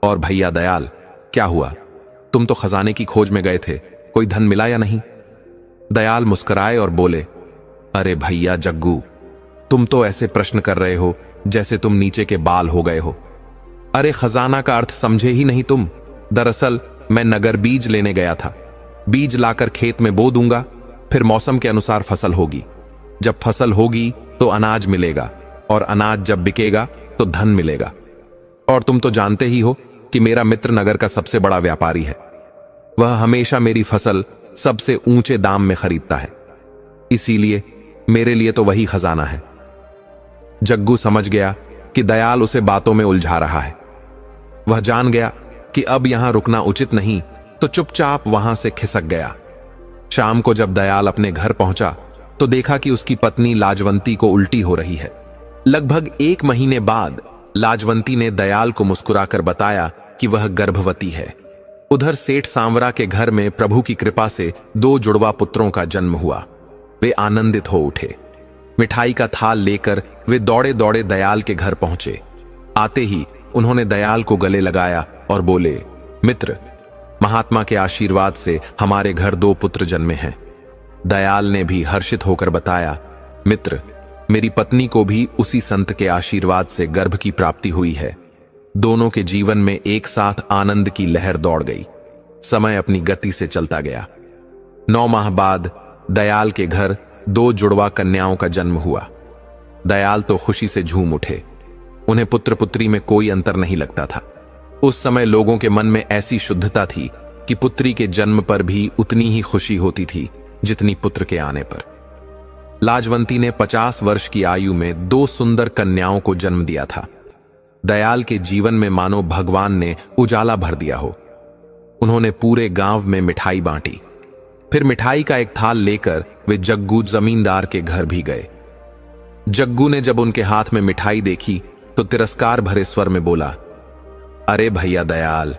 और भैया दयाल, क्या हुआ? तुम तो खजाने की खोज में गए थे, कोई धन मिला या नहीं? दयाल मुस्कुराए और बोले, अरे भैया जग्गू, तुम तो ऐसे प्रश्न कर रहे हो जैसे तुम नीचे के बाल हो गए हो। अरे खजाना का अर्थ समझे ही नहीं तुम। दरअसल मैं नगर बीज लेने गया था। बीज लाकर खेत में बो दूंगा, फिर मौसम के अनुसार फसल होगी। जब फसल होगी तो अनाज मिलेगा, और अनाज जब बिकेगा तो धन मिलेगा। और तुम तो जानते ही हो कि मेरा मित्र नगर का सबसे बड़ा व्यापारी है। वह हमेशा मेरी फसल सबसे ऊंचे दाम में खरीदता है, इसीलिए मेरे लिए तो वही खजाना है। जग्गू समझ गया कि दयाल उसे बातों में उलझा रहा है। वह जान गया कि अब यहां रुकना उचित नहीं, तो चुपचाप वहां से खिसक गया। शाम को जब दयाल अपने घर पहुंचा तो देखा कि उसकी पत्नी लाजवंती को उल्टी हो रही है। लगभग 1 महीने बाद लाजवंती ने दयाल को मुस्कुराकर बताया कि वह गर्भवती है। उधर सेठ सांवरा के घर में प्रभु की कृपा से 2 जुड़वा पुत्रों का जन्म हुआ। वे आनंदित हो उठे। मिठाई का थाल लेकर वे दौड़े दौड़े दयाल के घर पहुंचे। आते ही उन्होंने दयाल को गले लगाया और बोले, मित्र, महात्मा के आशीर्वाद से हमारे घर 2 पुत्र जन्मे हैं। दयाल ने भी हर्षित होकर बताया, मित्र, मेरी पत्नी को भी उसी संत के आशीर्वाद से गर्भ की प्राप्ति हुई है। दोनों के जीवन में एक साथ आनंद की लहर दौड़ गई। समय अपनी गति से चलता गया। 9 माह बाद दयाल के घर 2 जुड़वा कन्याओं का जन्म हुआ। दयाल तो खुशी से झूम उठे। उन्हें पुत्र पुत्री में कोई अंतर नहीं लगता था। उस समय लोगों के मन में ऐसी शुद्धता थी कि पुत्री के जन्म पर भी उतनी ही खुशी होती थी जितनी पुत्र के आने पर। लाजवंती ने 50 वर्ष की आयु में 2 सुंदर कन्याओं को जन्म दिया था। दयाल के जीवन में मानो भगवान ने उजाला भर दिया हो। उन्होंने पूरे गांव में मिठाई बांटी। फिर मिठाई का एक थाल लेकर वे जग्गू जमींदार के घर भी गए। जग्गू ने जब उनके हाथ में मिठाई देखी तो तिरस्कार भरे स्वर में बोला, अरे भैया दयाल,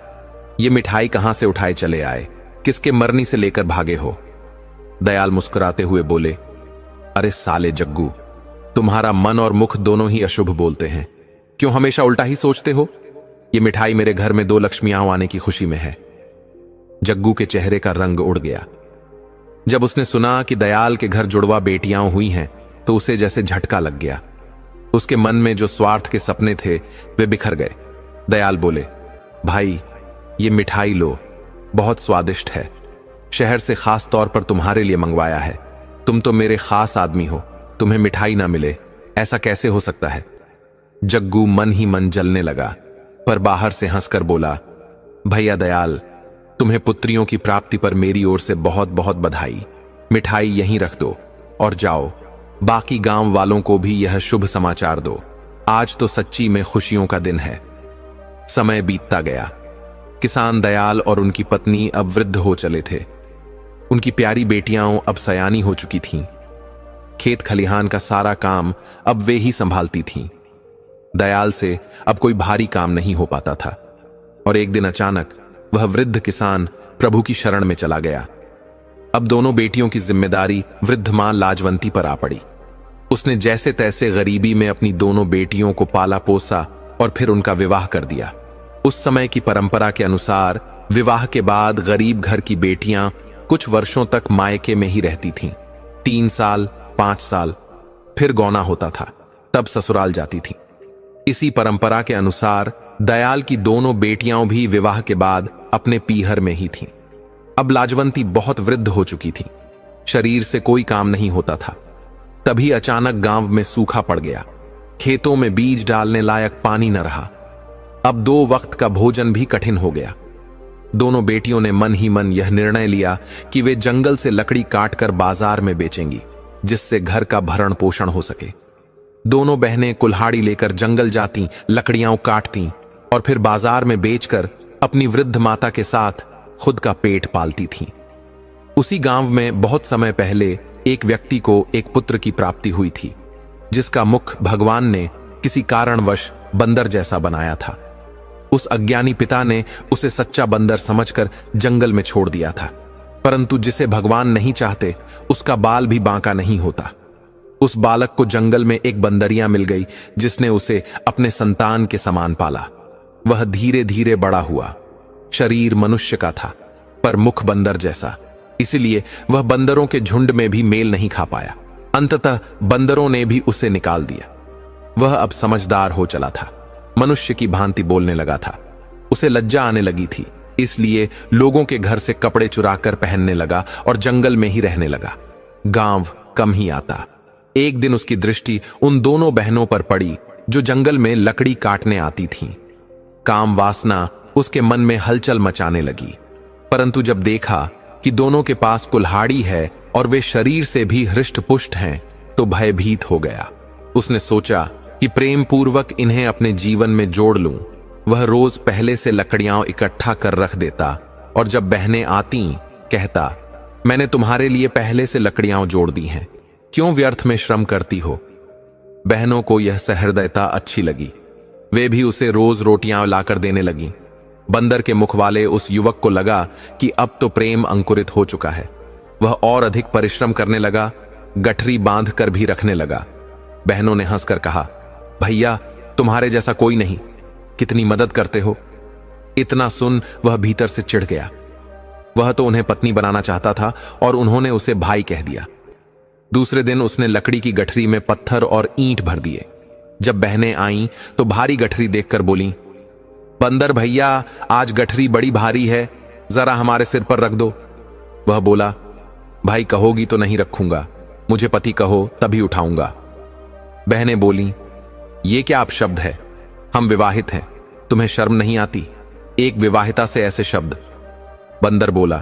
ये मिठाई कहां से उठाए चले आए? किसके मरनी से लेकर भागे हो? दयाल मुस्कुराते हुए बोले, अरे साले जग्गू, तुम्हारा मन और मुख दोनों ही अशुभ बोलते हैं। क्यों हमेशा उल्टा ही सोचते हो? ये मिठाई मेरे घर में 2 लक्ष्मियां आने की खुशी में है। जग्गू के चेहरे का रंग उड़ गया। जब उसने सुना कि दयाल के घर जुड़वा बेटियां हुई हैं तो उसे जैसे झटका लग गया। उसके मन में जो स्वार्थ के सपने थे वे बिखर गए। दयाल बोले, भाई, ये मिठाई लो, बहुत स्वादिष्ट है। शहर से खास तौर पर तुम्हारे लिए मंगवाया है। तुम तो मेरे खास आदमी हो, तुम्हें मिठाई ना मिले, ऐसा कैसे हो सकता है? जग्गू मन ही मन जलने लगा, पर बाहर से हंसकर बोला, भैया दयाल, तुम्हें पुत्रियों की प्राप्ति पर मेरी ओर से बहुत बहुत बधाई। मिठाई यहीं रख दो और जाओ। बाकी गांव वालों को भी यह शुभ समाचार दो। आज तो सच्ची में खुशियों का दिन है। समय बीतता गया। किसान दयाल और उनकी पत्नी अब वृद्ध हो चले थे। उनकी प्यारी बेटियां अब सयानी हो चुकी थीं। खेत खलिहान का सारा काम अब वे ही संभालती थीं। दयाल से अब कोई भारी काम नहीं हो पाता था। और एक दिन अचानक वह वृद्ध किसान प्रभु की शरण में चला गया। अब दोनों बेटियों की जिम्मेदारी वृद्ध मां लाजवंती पर आ पड़ी। उसने जैसे तैसे गरीबी में अपनी दोनों बेटियों को पाला पोसा और फिर उनका विवाह कर दिया। उस समय की परंपरा के अनुसार विवाह के बाद गरीब घर की बेटियां कुछ वर्षों तक मायके में ही रहती थीं। 3 साल, 5 साल, फिर गौना होता था, तब ससुराल जाती थीं। इसी परंपरा के अनुसार दयाल की दोनों बेटियां भी विवाह के बाद अपने पीहर में ही थीं। अब लाजवंती बहुत वृद्ध हो चुकी थी। शरीर से कोई काम नहीं होता था। तभी अचानक गांव में सूखा पड़ गया। खेतों में बीज डालने लायक पानी न रहा। अब 2 वक्त का भोजन भी कठिन हो गया। दोनों बेटियों ने मन ही मन यह निर्णय लिया कि वे जंगल से लकड़ी काटकर बाजार में बेचेंगी, जिससे घर का भरण पोषण हो सके। दोनों बहनें कुल्हाड़ी लेकर जंगल जाती, लकड़ियां काटती और फिर बाजार में बेचकर अपनी वृद्ध माता के साथ खुद का पेट पालती थीं। उसी गांव में बहुत समय पहले एक व्यक्ति को एक पुत्र की प्राप्ति हुई थी, जिसका मुख भगवान ने किसी कारणवश बंदर जैसा बनाया था। उस अज्ञानी पिता ने उसे सच्चा बंदर समझकर जंगल में छोड़ दिया था, परंतु जिसे भगवान नहीं चाहते उसका बाल भी बांका नहीं होता। उस बालक को जंगल में एक बंदरिया मिल गई जिसने उसे अपने संतान के समान पाला। वह धीरे धीरे बड़ा हुआ। शरीर मनुष्य का था पर मुख बंदर जैसा, इसलिए वह बंदरों के झुंड में भी मेल नहीं खा पाया। अंततः बंदरों ने भी उसे निकाल दिया। वह अब समझदार हो चला था, मनुष्य की भांति बोलने लगा था। उसे लज्जा आने लगी थी, इसलिए लोगों के घर से कपड़े चुराकर पहनने लगा और जंगल में ही रहने लगा। गांव कम ही आता। एक दिन उसकी दृष्टि उन दोनों बहनों पर पड़ी जो जंगल में लकड़ी काटने आती थीं। काम वासना उसके मन में हलचल मचाने लगी, परंतु जब देखा कि दोनों के पास कुल्हाड़ी है और वे शरीर से भी हृष्ट पुष्ट हैं, तो भयभीत हो गया। उसने सोचा कि प्रेम पूर्वक इन्हें अपने जीवन में जोड़ लूं। वह रोज पहले से लकड़ियां इकट्ठा कर रख देता और जब बहनें आती कहता, मैंने तुम्हारे लिए पहले से लकड़ियां जोड़ दी हैं, क्यों व्यर्थ में श्रम करती हो। बहनों को यह सहृदयता अच्छी लगी। वे भी उसे रोज रोटियां लाकर देने लगी। बंदर के मुख वाले उस युवक को लगा कि अब तो प्रेम अंकुरित हो चुका है। वह और अधिक परिश्रम करने लगा, गठरी बांध कर भी रखने लगा। बहनों ने हंसकर कहा, भैया तुम्हारे जैसा कोई नहीं, कितनी मदद करते हो। इतना सुन वह भीतर से चिढ़ गया। वह तो उन्हें पत्नी बनाना चाहता था और उन्होंने उसे भाई कह दिया। दूसरे दिन उसने लकड़ी की गठरी में पत्थर और ईंट भर दिए। जब बहनें आईं तो भारी गठरी देखकर बोली, बंदर भैया आज गठरी बड़ी भारी है, जरा हमारे सिर पर रख दो। वह बोला, भाई कहोगी तो नहीं रखूंगा, मुझे पति कहो तभी उठाऊंगा। बहनें बोली, ये क्या अपशब्द है, हम विवाहित हैं, तुम्हें शर्म नहीं आती, एक विवाहिता से ऐसे शब्द। बंदर बोला,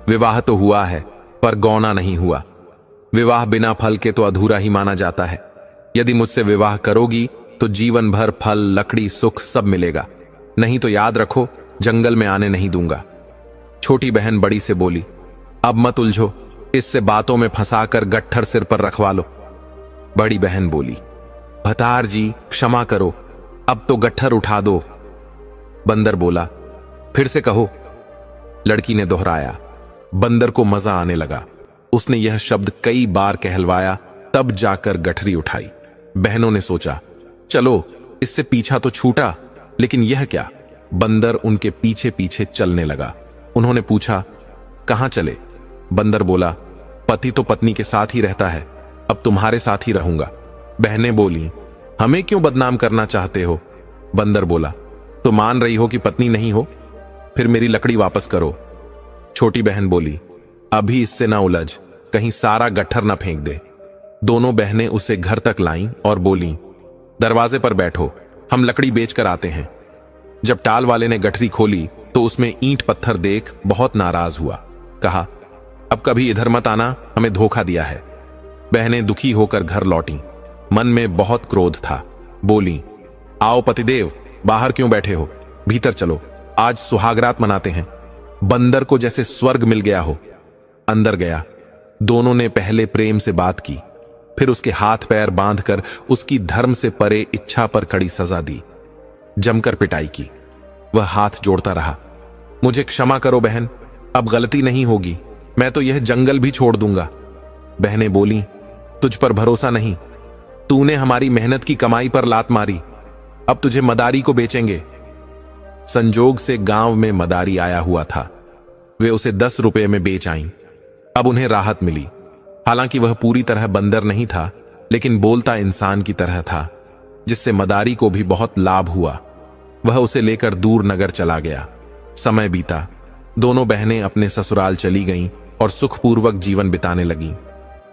विवाह तो हुआ है पर गौना नहीं हुआ। विवाह बिना फल के तो अधूरा ही माना जाता है। यदि मुझसे विवाह करोगी तो जीवन भर फल, लकड़ी, सुख सब मिलेगा, नहीं तो याद रखो जंगल में आने नहीं दूंगा। छोटी बहन बड़ी से बोली, अब मत उलझो, इससे बातों में फंसाकर गट्ठर सिर पर रखवा लो। बड़ी बहन बोली, भतार जी क्षमा करो, अब तो गट्ठर उठा दो। बंदर बोला, फिर से कहो। लड़की ने दोहराया। बंदर को मजा आने लगा। उसने यह शब्द कई बार कहलवाया, तब जाकर गठरी उठाई। बहनों ने सोचा, चलो इससे पीछा तो छूटा, लेकिन यह क्या। बंदर उनके पीछे पीछे चलने लगा। उन्होंने पूछा, कहां चले। बंदर बोला, पति तो पत्नी के साथ ही रहता है, अब तुम्हारे साथ ही रहूंगा। बहनें बोली, हमें क्यों बदनाम करना चाहते हो। बंदर बोला, तो मान रही हो कि पत्नी नहीं हो, फिर मेरी लकड़ी वापस करो। छोटी बहन बोली, अभी इससे ना उलझ, कहीं सारा गट्ठर ना फेंक दे। दोनों बहनें उसे घर तक लाईं और बोली, दरवाजे पर बैठो, हम लकड़ी बेचकर आते हैं। जब टाल वाले ने गठरी खोली तो उसमें ईंट पत्थर देख बहुत नाराज हुआ। कहा, अब कभी इधर मत आना, हमें धोखा दिया है। बहनें दुखी होकर घर लौटी। मन में बहुत क्रोध था। बोली, आओ पतिदेव, बाहर क्यों बैठे हो, भीतर चलो, आज सुहागरात मनाते हैं। बंदर को जैसे स्वर्ग मिल गया हो। अंदर गया। दोनों ने पहले प्रेम से बात की, फिर उसके हाथ पैर बांधकर उसकी धर्म से परे इच्छा पर कड़ी सजा दी। जमकर पिटाई की। वह हाथ जोड़ता रहा, मुझे क्षमा करो बहन, अब गलती नहीं होगी, मैं तो यह जंगल भी छोड़ दूंगा। बहनें बोली, तुझ पर भरोसा नहीं, तूने हमारी मेहनत की कमाई पर लात मारी, अब तुझे मदारी को बेचेंगे। संजोग से गांव में मदारी आया हुआ था। वे उसे 10 रुपए में बेच आईं। अब उन्हें राहत मिली। हालांकि वह पूरी तरह बंदर नहीं था, लेकिन बोलता इंसान की तरह था, जिससे मदारी को भी बहुत लाभ हुआ। वह उसे लेकर दूर नगर चला गया। समय बीता। दोनों बहनें अपने ससुराल चली गईं और सुखपूर्वक जीवन बिताने लगीं।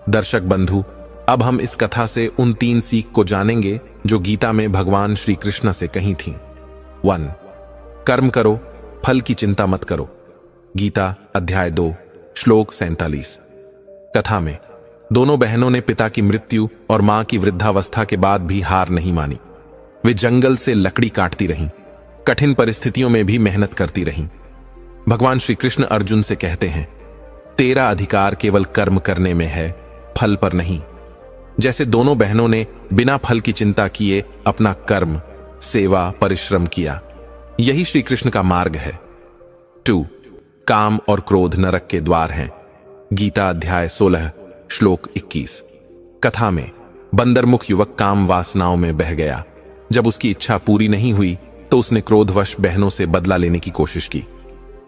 दर्शक बंधु, अब हम इस कथा से उन 3 सीख को जानेंगे जो गीता में भगवान श्री कृष्ण से कही थीं। 1. कर्म करो, फल की चिंता मत करो। गीता अध्याय 2 श्लोक 47। कथा में दोनों बहनों ने पिता की मृत्यु और मां की वृद्धावस्था के बाद भी हार नहीं मानी। वे जंगल से लकड़ी काटती रहीं, कठिन परिस्थितियों में भी मेहनत करती रहीं। भगवान श्री कृष्ण अर्जुन से कहते हैं, तेरा अधिकार केवल कर्म करने में है, फल पर नहीं। जैसे दोनों बहनों ने बिना फल की चिंता किए अपना कर्म सेवा, परिश्रम किया। यही श्री कृष्ण का मार्ग है। 2. काम और क्रोध नरक के द्वार हैं। गीता अध्याय 16 श्लोक 21। कथा में बंदरमुख युवक काम वासनाओं में बह गया। जब उसकी इच्छा पूरी नहीं हुई तो उसने क्रोधवश बहनों से बदला लेने की कोशिश की।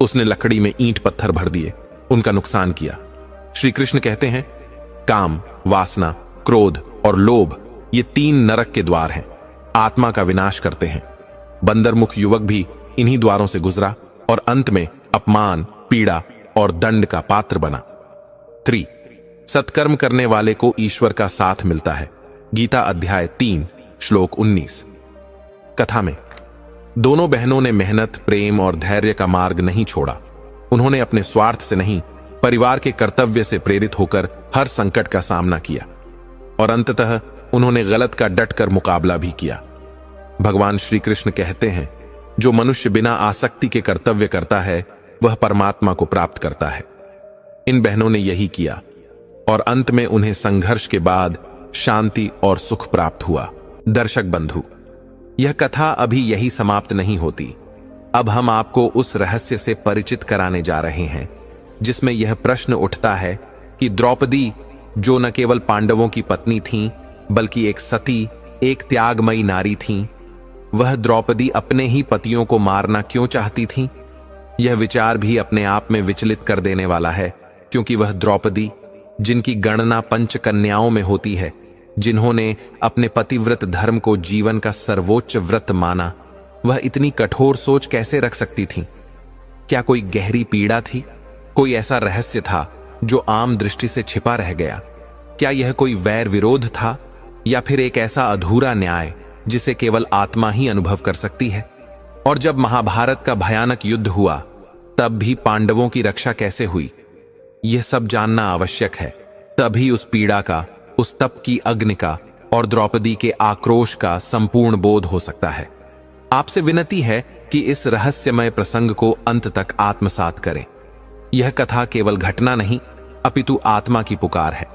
उसने लकड़ी में ईंट पत्थर भर दिए, उनका नुकसान किया। श्री कृष्ण कहते हैं, काम, वासना, क्रोध और लोभ ये 3 नरक के द्वार हैं, आत्मा का विनाश करते हैं। बंदरमुख युवक भी इन्हीं द्वारों से गुजरा और अंत में अपमान, पीड़ा और दंड का पात्र बना। 3. सत्कर्म करने वाले को ईश्वर का साथ मिलता है। गीता अध्याय 3 श्लोक 19। कथा में दोनों बहनों ने मेहनत, प्रेम और धैर्य का मार्ग नहीं छोड़ा। उन्होंने अपने स्वार्थ से नहीं, परिवार के कर्तव्य से प्रेरित होकर हर संकट का सामना किया और अंततः उन्होंने गलत का डटकर मुकाबला भी किया। भगवान श्री कृष्ण कहते हैं, जो मनुष्य बिना आसक्ति के कर्तव्य करता है वह परमात्मा को प्राप्त करता है। इन बहनों ने यही किया और अंत में उन्हें संघर्ष के बाद शांति और सुख प्राप्त हुआ। दर्शक बंधु, यह कथा अभी यही समाप्त नहीं होती। अब हम आपको उस रहस्य से परिचित कराने जा रहे हैं जिसमें यह प्रश्न उठता है कि द्रौपदी, जो न केवल पांडवों की पत्नी थीं बल्कि एक सती, एक त्यागमयी नारी थीं, वह द्रौपदी अपने ही पतियों को मारना क्यों चाहती थीं? यह विचार भी अपने आप में विचलित कर देने वाला है, क्योंकि वह द्रौपदी, जिनकी गणना पंचकन्याओं में होती है, जिन्होंने अपने पतिव्रत धर्म को जीवन का सर्वोच्च व्रत माना, वह इतनी कठोर सोच कैसे रख सकती थीं? क्या कोई गहरी पीड़ा थी? कोई ऐसा रहस्य था जो आम दृष्टि से छिपा रह गया? क्या यह कोई वैर विरोध था या फिर एक ऐसा अधूरा न्याय जिसे केवल आत्मा ही अनुभव कर सकती है? और जब महाभारत का भयानक युद्ध हुआ तब भी पांडवों की रक्षा कैसे हुई? यह सब जानना आवश्यक है। तभी उस पीड़ा का, उस तप की अग्नि का और द्रौपदी के आक्रोश का संपूर्ण बोध हो सकता है। आपसे विनती है कि इस रहस्यमय प्रसंग को अंत तक आत्मसात करें। यह कथा केवल घटना नहीं अपितु आत्मा की पुकार है।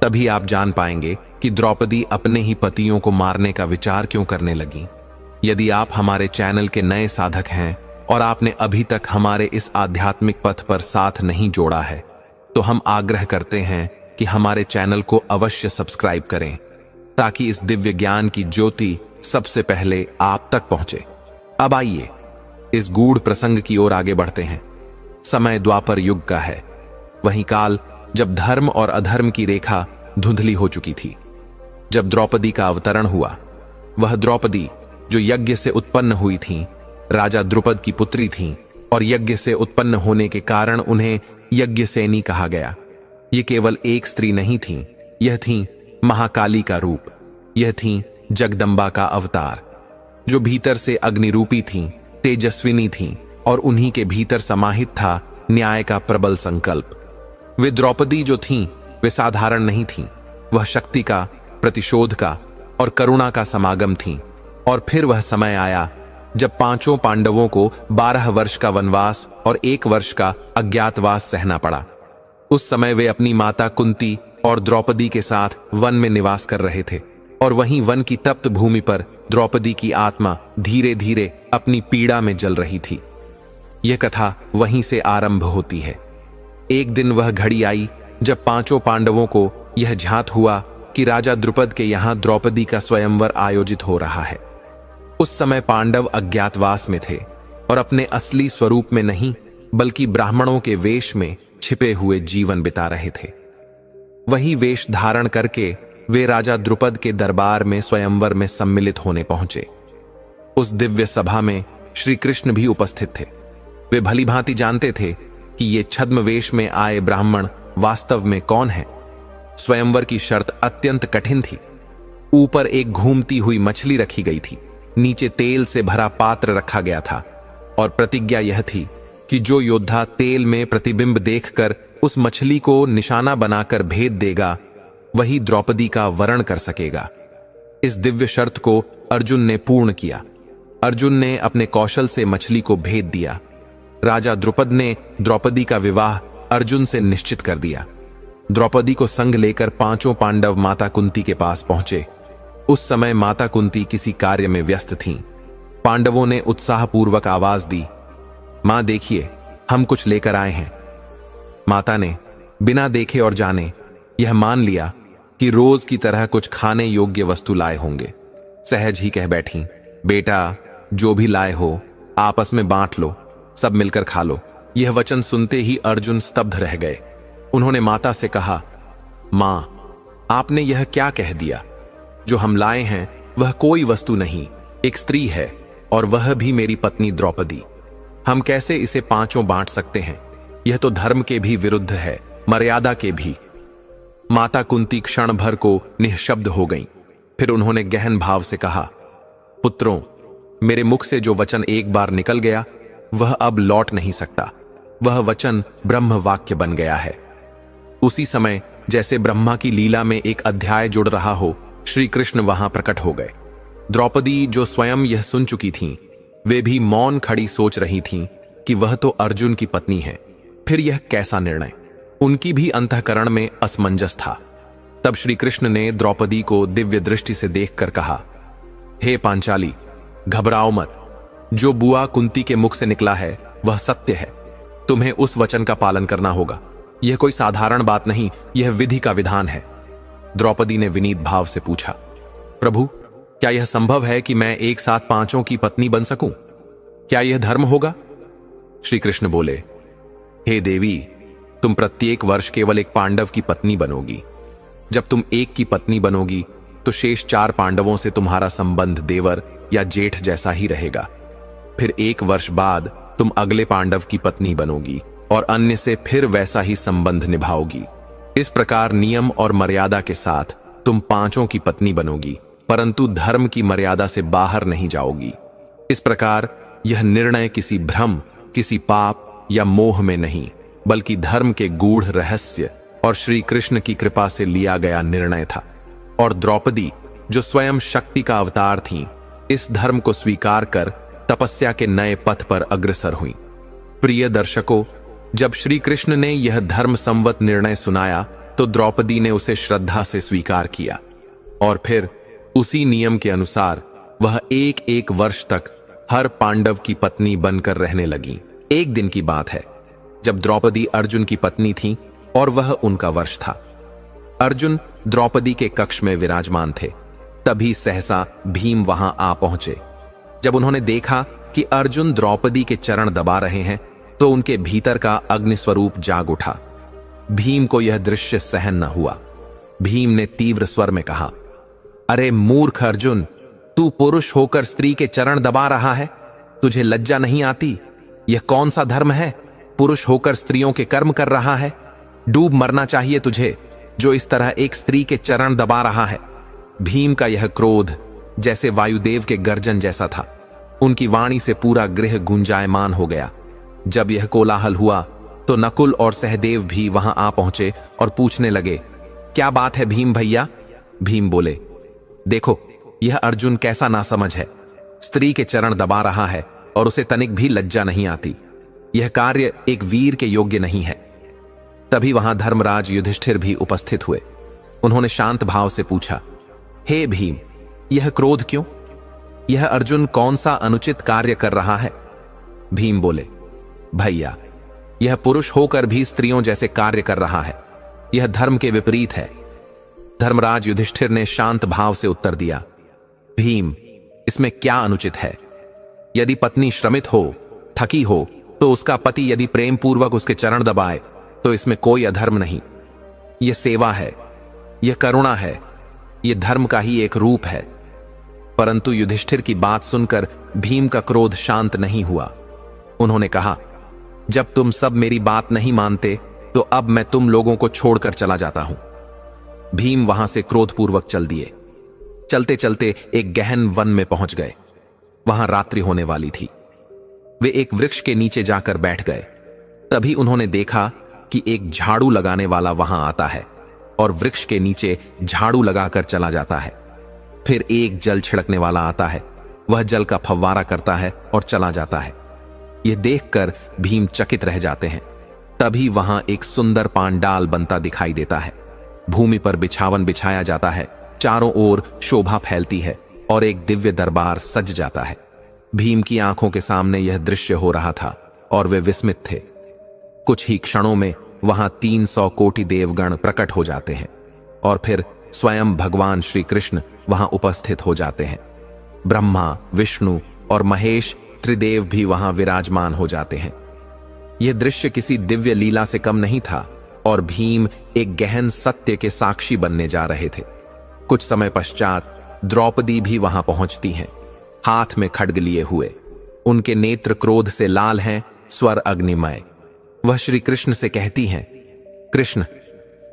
तभी आप जान पाएंगे कि द्रौपदी अपने ही पतियों को मारने का विचार क्यों करने लगी। यदि आप हमारे चैनल के नए साधक हैं और आपने अभी तक हमारे इस आध्यात्मिक पथ पर साथ नहीं जोड़ा है, तो हम आग्रह करते हैं कि हमारे चैनल को अवश्य सब्सक्राइब करें ताकि इस दिव्य ज्ञान की ज्योति सबसे पहले आप तक पहुंचे। अब आइए इस गूढ़ प्रसंग की ओर आगे बढ़ते हैं। समय द्वापर युग का है, वही काल जब धर्म और अधर्म की रेखा धुंधली हो चुकी थी। जब द्रौपदी का अवतरण हुआ, वह द्रौपदी जो यज्ञ से उत्पन्न हुई थीं, राजा द्रुपद की पुत्री थीं और यज्ञ से उत्पन्न होने के कारण उन्हें यज्ञसेनी कहा गया। ये केवल एक स्त्री नहीं थीं, यह थीं महाकाली का रूप, यह थीं जगदम्बा का अवतार, जो भीतर से अग्निरूपी थीं, तेजस्विनी थीं और उन्हीं के भीतर समाहित था न्याय का प्रबल संकल्प। वे द्रौपदी जो थीं वे साधारण नहीं थीं, वह शक्ति का, प्रतिशोध का और करुणा का समागम थीं। और फिर वह समय आया जब 5 पांडवों को 12 वर्ष का वनवास और 1 वर्ष का अज्ञातवास सहना पड़ा। उस समय वे अपनी माता कुंती और द्रौपदी के साथ वन में निवास कर रहे थे और वहीं वन की तप्त भूमि पर द्रौपदी की आत्मा धीरे धीरे अपनी पीड़ा में जल रही थी। यह कथा वहीं से आरंभ होती है। एक दिन वह घड़ी आई जब 5 पांडवों को यह ज्ञात हुआ कि राजा द्रुपद के यहां द्रौपदी का स्वयंवर आयोजित हो रहा है। उस समय पांडव अज्ञातवास में थे और अपने असली स्वरूप में नहीं बल्कि ब्राह्मणों के वेश में छिपे हुए जीवन बिता रहे थे। वही वेश धारण करके वे राजा द्रुपद के दरबार में स्वयंवर में सम्मिलित होने पहुंचे। उस दिव्य सभा में श्री कृष्ण भी उपस्थित थे। वे भली भांति जानते थे कि ये छद्म वेश में आए ब्राह्मण वास्तव में कौन है। स्वयंवर की शर्त अत्यंत कठिन थी। ऊपर एक घूमती हुई मछली रखी गई थी, नीचे तेल से भरा पात्र रखा गया था और प्रतिज्ञा यह थी कि जो योद्धा तेल में प्रतिबिंब देखकर उस मछली को निशाना बनाकर भेद देगा वही द्रौपदी का वरण कर सकेगा। इस दिव्य शर्त को अर्जुन ने पूर्ण किया। अर्जुन ने अपने कौशल से मछली को भेद दिया। राजा द्रुपद ने द्रौपदी का विवाह अर्जुन से निश्चित कर दिया। द्रौपदी को संग लेकर 5 पांडव माता कुंती के पास पहुंचे। उस समय माता कुंती किसी कार्य में व्यस्त थीं पांडवों ने उत्साहपूर्वक आवाज दी, मां देखिए, हम कुछ लेकर आए हैं। माता ने बिना देखे और जाने यह मान लिया कि रोज की तरह कुछ खाने योग्य वस्तु लाए होंगे। सहज ही कह बैठी, बेटा, जो भी लाए हो आपस में बांट लो, सब मिलकर खा लो। यह वचन सुनते ही अर्जुन स्तब्ध रह गए। उन्होंने माता से कहा, मां, आपने यह क्या कह दिया? जो हम लाए हैं वह कोई वस्तु नहीं, एक स्त्री है, और वह भी मेरी पत्नी द्रौपदी। हम कैसे इसे पांचों बांट सकते हैं? यह तो धर्म के भी विरुद्ध है, मर्यादा के भी। माता कुंती क्षण भर को निःशब्द हो गईं। फिर उन्होंने गहन भाव से कहा, पुत्रों, मेरे मुख से जो वचन एक बार निकल गया वह अब लौट नहीं सकता। वह वचन ब्रह्म वाक्य बन गया है। उसी समय जैसे ब्रह्मा की लीला में एक अध्याय जुड़ रहा हो, श्री कृष्ण वहां प्रकट हो गए। द्रौपदी, जो स्वयं यह सुन चुकी थीं, वे भी मौन खड़ी सोच रही थीं कि वह तो अर्जुन की पत्नी है, फिर यह कैसा निर्णय? उनकी भी अंतःकरण में असमंजस था। तब श्री कृष्ण ने द्रौपदी को दिव्य दृष्टि से देखकर कहा, हे पांचाली, घबराओ मत। जो बुआ कुंती के मुख से निकला है वह सत्य है। तुम्हें उस वचन का पालन करना होगा। यह कोई साधारण बात नहीं, यह विधि का विधान है। द्रौपदी ने विनीत भाव से पूछा, प्रभु, क्या यह संभव है कि मैं एक साथ पांचों की पत्नी बन सकूं? क्या यह धर्म होगा? श्री कृष्ण बोले, हे देवी, तुम प्रत्येक वर्ष केवल एक पांडव की पत्नी बनोगी। जब तुम एक की पत्नी बनोगी तो शेष 4 पांडवों से तुम्हारा संबंध देवर या जेठ जैसा ही रहेगा। फिर 1 वर्ष बाद तुम अगले पांडव की पत्नी बनोगी और अन्य से फिर वैसा ही संबंध निभाओगी। इस प्रकार नियम और मर्यादा के साथ तुम पांचों की पत्नी बनोगी, परंतु धर्म की मर्यादा से बाहर नहीं जाओगी। इस प्रकार यह निर्णय किसी भ्रम, किसी पाप या मोह में नहीं, बल्कि धर्म के गूढ़ रहस्य और श्री कृष्ण की कृपा से लिया गया निर्णय था। और द्रौपदी, जो स्वयं शक्ति का अवतार थीं, इस धर्म को स्वीकार कर तपस्या के नए पथ पर अग्रसर हुईं। प्रिय दर्शकों, जब श्री कृष्ण ने यह धर्म संवत निर्णय सुनाया तो द्रौपदी ने उसे श्रद्धा से स्वीकार किया और फिर उसी नियम के अनुसार वह 1-1 वर्ष तक हर पांडव की पत्नी बनकर रहने लगी। एक दिन की बात है जब द्रौपदी अर्जुन की पत्नी थी और वह उनका वर्ष था। अर्जुन द्रौपदी के कक्ष में विराजमान थे। तभी सहसा भीम वहां आ पहुंचे। जब उन्होंने देखा कि अर्जुन द्रौपदी के चरण दबा रहे हैं तो उनके भीतर का अग्निस्वरूप जाग उठा। भीम को यह दृश्य सहन न हुआ। भीम ने तीव्र स्वर में कहा, अरे मूर्ख अर्जुन, तू पुरुष होकर स्त्री के चरण दबा रहा है? तुझे लज्जा नहीं आती? यह कौन सा धर्म है? पुरुष होकर स्त्रियों के कर्म कर रहा है? डूब मरना चाहिए तुझे, जो इस तरह एक स्त्री के चरण दबा रहा है। भीम का यह क्रोध जैसे वायुदेव के गर्जन जैसा था। उनकी वाणी से पूरा गृह गुंजायमान हो गया। जब यह कोलाहल हुआ तो नकुल और सहदेव भी वहां आ पहुंचे और पूछने लगे, क्या बात है भीम भैया? भीम बोले, देखो, यह अर्जुन कैसा नासमझ है। स्त्री के चरण दबा रहा है और उसे तनिक भी लज्जा नहीं आती। यह कार्य एक वीर के योग्य नहीं है। तभी वहां धर्मराज युधिष्ठिर भी उपस्थित हुए। उन्होंने शांत भाव से पूछा, हे भीम, यह क्रोध क्यों? यह अर्जुन कौन सा अनुचित कार्य कर रहा है? भीम बोले, भैया, यह पुरुष होकर भी स्त्रियों जैसे कार्य कर रहा है। यह धर्म के विपरीत है। धर्मराज युधिष्ठिर ने शांत भाव से उत्तर दिया, भीम, इसमें क्या अनुचित है? यदि पत्नी श्रमित हो, थकी हो, तो उसका पति यदि प्रेम पूर्वक उसके चरण दबाए तो इसमें कोई अधर्म नहीं। यह सेवा है, यह करुणा है, यह धर्म का ही एक रूप है। परंतु युधिष्ठिर की बात सुनकर भीम का क्रोध शांत नहीं हुआ। उन्होंने कहा, जब तुम सब मेरी बात नहीं मानते तो अब मैं तुम लोगों को छोड़कर चला जाता हूं। भीम वहां से क्रोधपूर्वक चल दिए। चलते चलते एक गहन वन में पहुंच गए। वहां रात्रि होने वाली थी। वे एक वृक्ष के नीचे जाकर बैठ गए। तभी उन्होंने देखा कि एक झाड़ू लगाने वाला वहां आता है और वृक्ष के नीचे झाड़ू लगाकर चला जाता है। फिर एक जल छिड़कने वाला आता है, वह जल का फव्वारा करता है और चला जाता है। यह देखकर भीम चकित रह जाते हैं। तभी वहां एक सुंदर पांडाल बनता दिखाई देता है। भूमि पर बिछावन बिछाया जाता है, चारों ओर शोभा फैलती है और एक दिव्य दरबार सज जाता है। भीम की आंखों के सामने यह दृश्य हो रहा था और वे विस्मित थे। कुछ ही क्षणों में वहां 300 कोटि देवगण प्रकट हो जाते हैं और फिर स्वयं भगवान श्री कृष्ण वहां उपस्थित हो जाते हैं। ब्रह्मा, विष्णु और महेश त्रिदेव भी वहां विराजमान हो जाते हैं। यह दृश्य किसी दिव्य लीला से कम नहीं था और भीम एक गहन सत्य के साक्षी बनने जा रहे थे। कुछ समय पश्चात द्रौपदी भी वहां पहुंचती हैं, हाथ में खड्ग लिए हुए। उनके नेत्र क्रोध से लाल हैं, स्वर अग्निमय। वह श्री कृष्ण से कहती हैं, कृष्ण,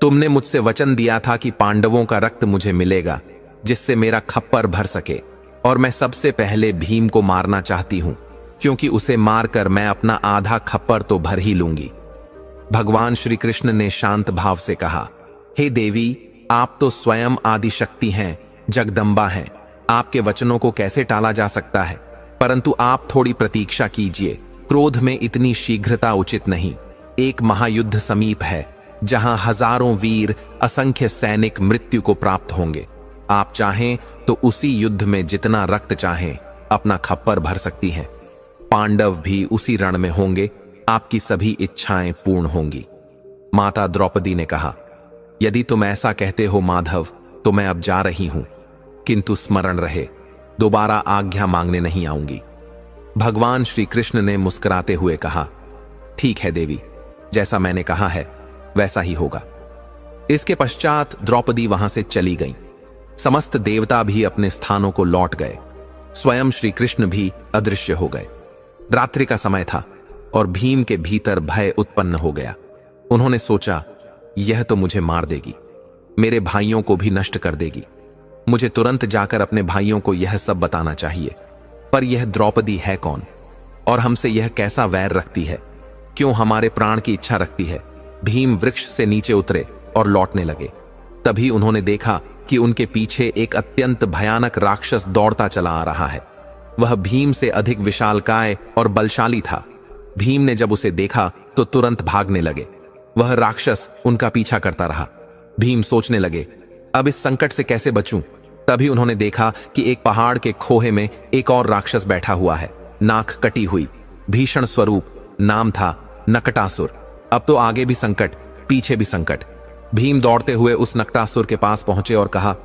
तुमने मुझसे वचन दिया था कि पांडवों का रक्त मुझे मिलेगा जिससे मेरा खप्पर भर सके, और मैं सबसे पहले भीम को मारना चाहती हूं, क्योंकि उसे मारकर मैं अपना आधा खप्पर तो भर ही लूंगी। भगवान श्री कृष्ण ने शांत भाव से कहा, हे देवी, आप तो स्वयं आदि शक्ति हैं, जगदम्बा हैं। आपके वचनों को कैसे टाला जा सकता है? परंतु आप थोड़ी प्रतीक्षा कीजिए। क्रोध में इतनी शीघ्रता उचित नहीं। एक महायुद्ध समीप है जहां हजारों वीर, असंख्य सैनिक मृत्यु को प्राप्त होंगे। आप चाहें तो उसी युद्ध में जितना रक्त चाहें अपना खप्पर भर सकती हैं। पांडव भी उसी रण में होंगे। आपकी सभी इच्छाएं पूर्ण होंगी। माता द्रौपदी ने कहा, यदि तुम ऐसा कहते हो माधव, तो मैं अब जा रही हूं, किंतु स्मरण रहे, दोबारा आज्ञा मांगने नहीं आऊंगी। भगवान श्री कृष्ण ने मुस्कुराते हुए कहा, ठीक है देवी, जैसा मैंने कहा है वैसा ही होगा। इसके पश्चात द्रौपदी वहां से चली गईं। समस्त देवता भी अपने स्थानों को लौट गए। स्वयं श्री कृष्ण भी अदृश्य हो गए। रात्रि का समय था और भीम के भीतर भय उत्पन्न हो गया। उन्होंने सोचा, यह तो मुझे मार देगी, मेरे भाइयों को भी नष्ट कर देगी। मुझे तुरंत जाकर अपने भाइयों को यह सब बताना चाहिए। पर यह द्रौपदी है कौन और हमसे यह कैसा वैर रखती है? क्यों हमारे प्राण की इच्छा रखती है? भीम वृक्ष से नीचे उतरे और लौटने लगे। तभी उन्होंने देखा कि उनके पीछे एक अत्यंत भयानक राक्षस दौड़ता चला आ रहा है। वह भीम से अधिक विशालकाय और बलशाली था। भीम ने जब उसे देखा तो तुरंत भागने लगे। वह राक्षस उनका पीछा करता रहा। भीम सोचने लगे, अब इस संकट से कैसे बचूं? तभी उन्होंने देखा कि एक पहाड़ के खोहे में एक और राक्षस बैठा हुआ है, नाक कटी हुई, भीषण स्वरूप, नाम था नकटासुर। अब तो आगे भी संकट, पीछे भी संकट। भीम दौड़ते हुए उस नकटासुर के पास पहुंचे और कहा,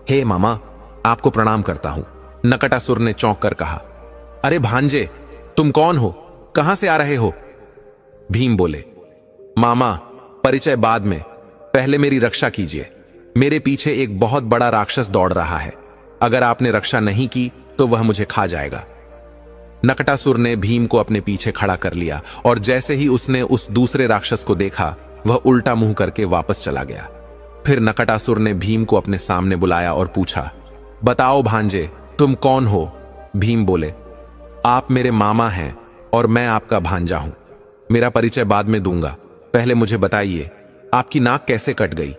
हे मामा, आपको प्रणाम करता हूं। नकटासुर ने चौंक कर कहा, अरे भांजे, तुम कौन हो? कहां से आ रहे हो? भीम बोले, मामा, परिचय बाद में, पहले मेरी रक्षा कीजिए। मेरे पीछे एक बहुत बड़ा राक्षस दौड़ रहा है। अगर आपने रक्षा नहीं की तो वह मुझे खा जाएगा। नकटासुर ने भीम को अपने पीछे खड़ा कर लिया और जैसे ही उसने उस दूसरे राक्षस को देखा, वह उल्टा मुंह करके वापस चला गया। फिर नकटासुर ने भीम को अपने सामने बुलाया और पूछा, बताओ भांजे, तुम कौन हो? भीम बोले, आप मेरे मामा हैं और मैं आपका भांजा हूं। मेरा परिचय बाद में दूंगा, पहले मुझे बताइए, आपकी नाक कैसे कट गई?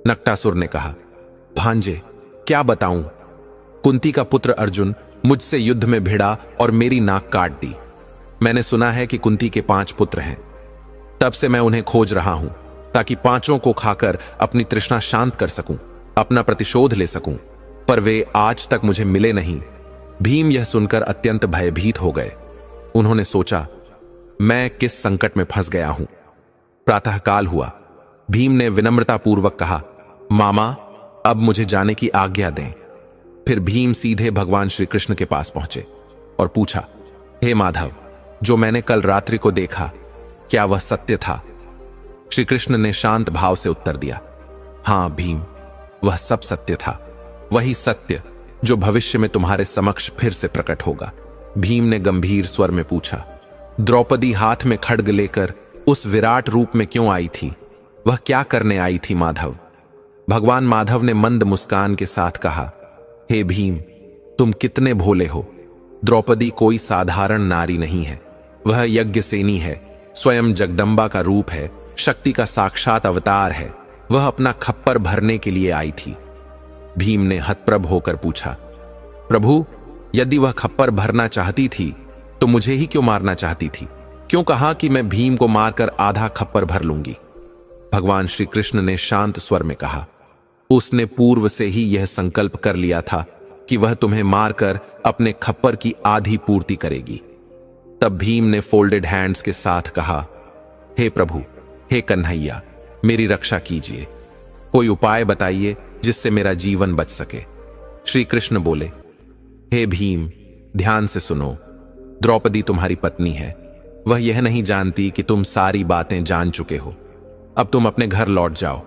नकटासुर ने कहा, भांजे, क्या बताऊं? कुंती का पुत्र अर्जुन मुझसे युद्ध में भिड़ा और मेरी नाक काट दी। मैंने सुना है कि कुंती के 5 पुत्र हैं। तब से मैं उन्हें खोज रहा हूं ताकि 5ओं को खाकर अपनी तृष्णा शांत कर सकूं, अपना प्रतिशोध ले सकूं, पर वे आज तक मुझे मिले नहीं। भीम यह सुनकर अत्यंत भयभीत हो गए। उन्होंने सोचा, मैं किस संकट में फंस गया हूं। प्रातःकाल हुआ। भीम ने विनम्रतापूर्वक कहा, मामा, अब मुझे जाने की आज्ञा दें। फिर भीम सीधे भगवान श्री कृष्ण के पास पहुंचे और पूछा, हे माधव, जो मैंने कल रात्रि को देखा, क्या वह सत्य था? श्री कृष्ण ने शांत भाव से उत्तर दिया, हां भीम, वह सब सत्य था। वही सत्य जो भविष्य में तुम्हारे समक्ष फिर से प्रकट होगा। भीम ने गंभीर स्वर में पूछा, द्रौपदी हाथ में खड्ग लेकर उस विराट रूप में क्यों आई थी? वह क्या करने आई थी माधव? भगवान माधव ने मंद मुस्कान के साथ कहा, हे भीम, तुम कितने भोले हो। द्रौपदी कोई साधारण नारी नहीं है। वह यज्ञसेनी है, स्वयं जगदम्बा का रूप है, शक्ति का साक्षात अवतार है। वह अपना खप्पर भरने के लिए आई थी। भीम ने हतप्रभ होकर पूछा, प्रभु, यदि वह खप्पर भरना चाहती थी तो मुझे ही क्यों मारना चाहती थी? क्यों कहा कि मैं भीम को मारकर आधा खप्पर भर लूंगी? भगवान श्री कृष्ण ने शांत स्वर में कहा, उसने पूर्व से ही यह संकल्प कर लिया था कि वह तुम्हें मारकर अपने खप्पर की आधी पूर्ति करेगी। तब भीम ने फोल्डेड हैंड्स के साथ कहा, हे प्रभु, हे कन्हैया, मेरी रक्षा कीजिए, कोई उपाय बताइए जिससे मेरा जीवन बच सके। श्री कृष्ण बोले, हे भीम, ध्यान से सुनो। द्रौपदी तुम्हारी पत्नी है। वह यह नहीं जानती कि तुम सारी बातें जान चुके हो। अब तुम अपने घर लौट जाओ।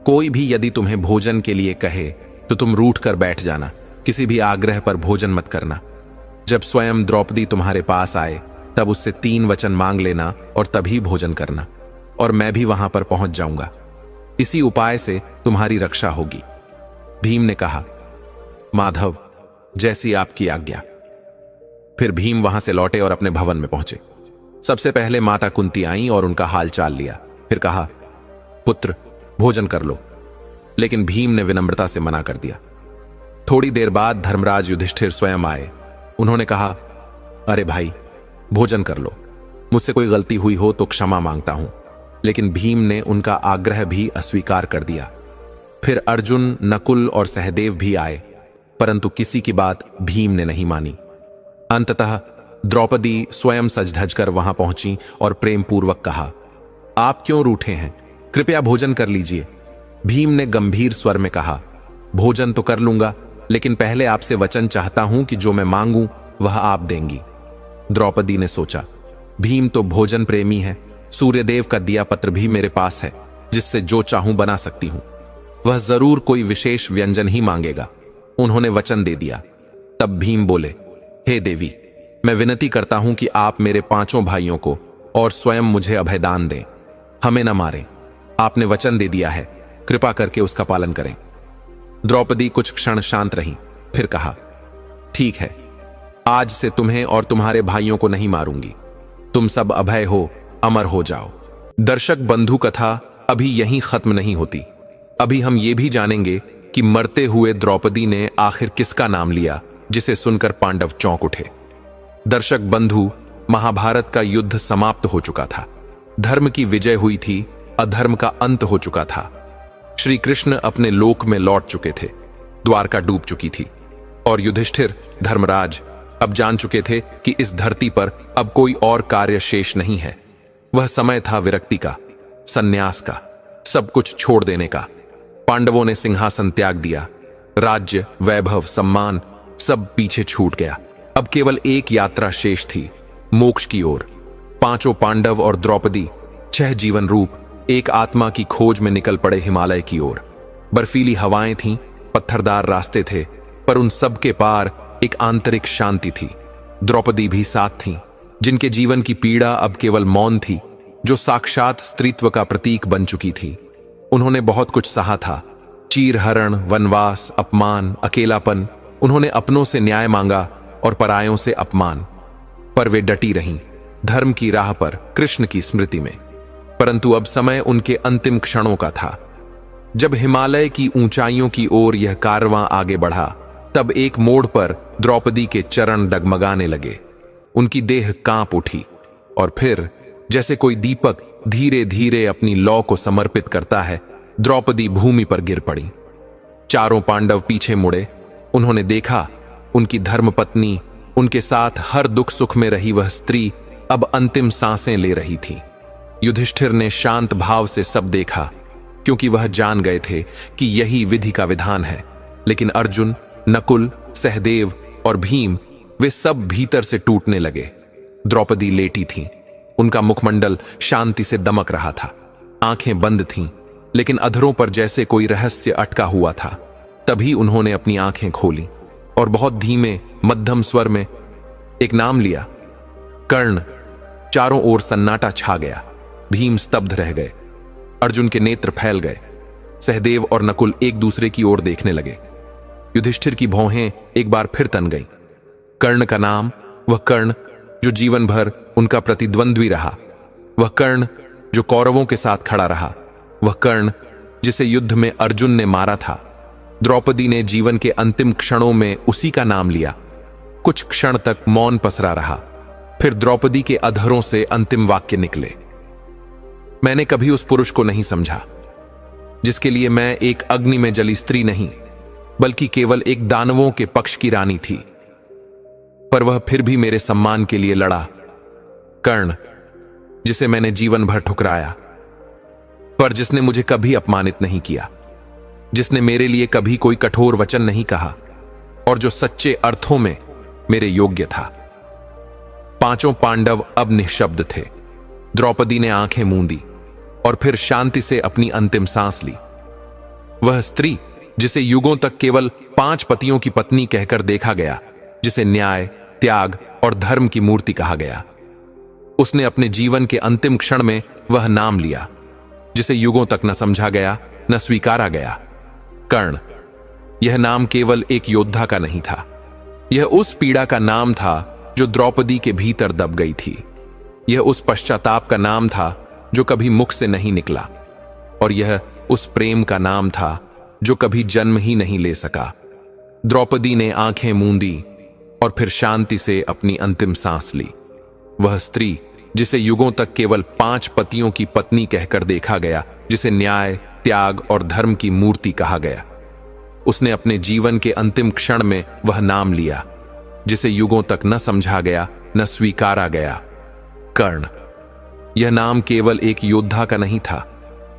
कोई भी यदि तुम्हें भोजन के लिए कहे तो तुम रूठ कर बैठ जाना, किसी भी आग्रह पर भोजन मत करना। जब स्वयं द्रौपदी तुम्हारे पास आए तब उससे 3 वचन मांग लेना और तभी भोजन करना, और मैं भी वहां पर पहुंच जाऊंगा। इसी उपाय से तुम्हारी रक्षा होगी। भीम ने कहा, माधव, जैसी आपकी आज्ञा। फिर भीम वहां से लौटे और अपने भवन में पहुंचे। सबसे पहले माता कुंती आई और उनका हाल चाल लिया। फिर कहा, पुत्र, भोजन कर लो। लेकिन भीम ने विनम्रता से मना कर दिया। थोड़ी देर बाद धर्मराज युधिष्ठिर स्वयं आए। उन्होंने कहा, अरे भाई, भोजन कर लो। मुझसे कोई गलती हुई हो तो क्षमा मांगता हूं। लेकिन भीम ने उनका आग्रह भी अस्वीकार कर दिया। फिर अर्जुन, नकुल और सहदेव भी आए, परंतु किसी की बात भीम ने नहीं मानी। अंततः द्रौपदी स्वयं सज धज कर वहां पहुंची और प्रेम पूर्वक कहा, आप क्यों रूठे हैं? कृपया भोजन कर लीजिए। भीम ने गंभीर स्वर में कहा, भोजन तो कर लूंगा, लेकिन पहले आपसे वचन चाहता हूं कि जो मैं मांगूं वह आप देंगी। द्रौपदी ने सोचा, भीम तो भोजन प्रेमी है। सूर्यदेव का दिया पत्र भी मेरे पास है, जिससे जो चाहूं बना सकती हूं। वह जरूर कोई विशेष व्यंजन ही मांगेगा। उन्होंने वचन दे दिया। तब भीम बोले, हे देवी, मैं विनती करता हूं कि आप मेरे 5 भाइयों को और स्वयं मुझे अभयदान दें। हमें न मारें। आपने वचन दे दिया है, कृपा करके उसका पालन करें। द्रौपदी कुछ क्षण शांत रही, फिर कहा, ठीक है, आज से तुम्हें और तुम्हारे भाइयों को नहीं मारूंगी। तुम सब अभय हो, अमर हो जाओ। दर्शक बंधु कथा अभी यहीं खत्म नहीं होती। अभी हम ये भी जानेंगे कि मरते हुए द्रौपदी ने आखिर किसका नाम लिया, जिसे सुनकर पांडव चौंक उठे। दर्शक बंधु, महाभारत का युद्ध समाप्त हो चुका था। धर्म की विजय हुई थी, अधर्म का अंत हो चुका था। श्री कृष्ण अपने लोक में लौट चुके थे। द्वारका डूब चुकी थी और युधिष्ठिर, धर्मराज अब जान चुके थे कि इस धरती पर अब कोई और कार्य शेष नहीं है। वह समय था विरक्ति का, संन्यास का, सब कुछ छोड़ देने का। पांडवों ने सिंहासन त्याग दिया। राज्य, वैभव, सम्मान सब पीछे छूट गया। अब केवल एक यात्रा शेष थी, मोक्ष की ओर। 5 पांडव और द्रौपदी 6 जीवन रूप एक आत्मा की खोज में निकल पड़े हिमालय की ओर। बर्फीली हवाएं थीं, पत्थरदार रास्ते थे, पर उन सब के पार एक आंतरिक शांति थी। द्रौपदी भी साथ थीं, जिनके जीवन की पीड़ा अब केवल मौन थी, जो साक्षात स्त्रीत्व का प्रतीक बन चुकी थी। उन्होंने बहुत कुछ सहा था, चीरहरण, वनवास, अपमान, अकेलापन। उन्होंने अपनों से न्याय मांगा और परायों से अपमान, पर वे डटी रहीं, धर्म की राह पर, कृष्ण की स्मृति में। परंतु अब समय उनके अंतिम क्षणों का था। जब हिमालय की ऊंचाइयों की ओर यह कारवां आगे बढ़ा, तब एक मोड़ पर द्रौपदी के चरण डगमगाने लगे। उनकी देह कांप उठी और फिर जैसे कोई दीपक धीरे धीरे अपनी लौ को समर्पित करता है, द्रौपदी भूमि पर गिर पड़ी। 4 पांडव पीछे मुड़े। उन्होंने देखा, उनकी धर्मपत्नी, उनके साथ हर दुख सुख में रही वह स्त्री अब अंतिम सांसें ले रही थी। युधिष्ठिर ने शांत भाव से सब देखा, क्योंकि वह जान गए थे कि यही विधि का विधान है। लेकिन अर्जुन, नकुल, सहदेव और भीम, वे सब भीतर से टूटने लगे। द्रौपदी लेटी थीं, उनका मुखमंडल शांति से दमक रहा था। आंखें बंद थीं, लेकिन अधरों पर जैसे कोई रहस्य अटका हुआ था। तभी उन्होंने अपनी आंखें खोली और बहुत धीमे मध्यम स्वर में एक नाम लिया, कर्ण। चारों ओर सन्नाटा छा गया। भीम स्तब्ध रह गए। अर्जुन के नेत्र फैल गए। सहदेव और नकुल एक दूसरे की ओर देखने लगे। युधिष्ठिर की भौहें एक बार फिर तन गईं। कर्ण का नाम, वह कर्ण जो जीवन भर उनका प्रतिद्वंद्वी रहा, वह कर्ण जो कौरवों के साथ खड़ा रहा, वह कर्ण जिसे युद्ध में अर्जुन ने मारा था। द्रौपदी ने जीवन के अंतिम क्षणों में उसी का नाम लिया। कुछ क्षण तक मौन पसरा रहा। फिर द्रौपदी के अधरों से अंतिम वाक्य निकले, मैंने कभी उस पुरुष को नहीं समझा जिसके लिए मैं एक अग्नि में जली स्त्री नहीं, बल्कि केवल एक दानवों के पक्ष की रानी थी। पर वह फिर भी मेरे सम्मान के लिए लड़ा। कर्ण, जिसे मैंने जीवन भर ठुकराया, पर जिसने मुझे कभी अपमानित नहीं किया, जिसने मेरे लिए कभी कोई कठोर वचन नहीं कहा और जो सच्चे अर्थों में मेरे योग्य था। पांचों पांडव अब निःशब्द थे। द्रौपदी ने आंखें मूंदी और फिर शांति से अपनी अंतिम सांस ली। वह स्त्री जिसे युगों तक केवल 5 पतियों की पत्नी कहकर देखा गया, जिसे न्याय, त्याग और धर्म की मूर्ति कहा गया, उसने अपने जीवन के अंतिम क्षण में वह नाम लिया जिसे युगों तक न समझा गया, न स्वीकारा गया। कर्ण। यह नाम केवल एक योद्धा का नहीं था, यह उस पीड़ा का नाम था जो द्रौपदी के भीतर दब गई थी। यह उस पश्चाताप का नाम था जो कभी मुख से नहीं निकला, और यह उस प्रेम का नाम था जो कभी जन्म ही नहीं ले सका। द्रौपदी ने आंखें मूंदी और फिर शांति से अपनी अंतिम सांस ली। वह स्त्री जिसे युगों तक केवल 5 पतियों की पत्नी कहकर देखा गया, जिसे न्याय, त्याग और धर्म की मूर्ति कहा गया, उसने अपने जीवन के अंतिम क्षण में वह नाम लिया जिसे युगों तक न समझा गया, न स्वीकारा गया। कर्ण। यह नाम केवल एक योद्धा का नहीं था,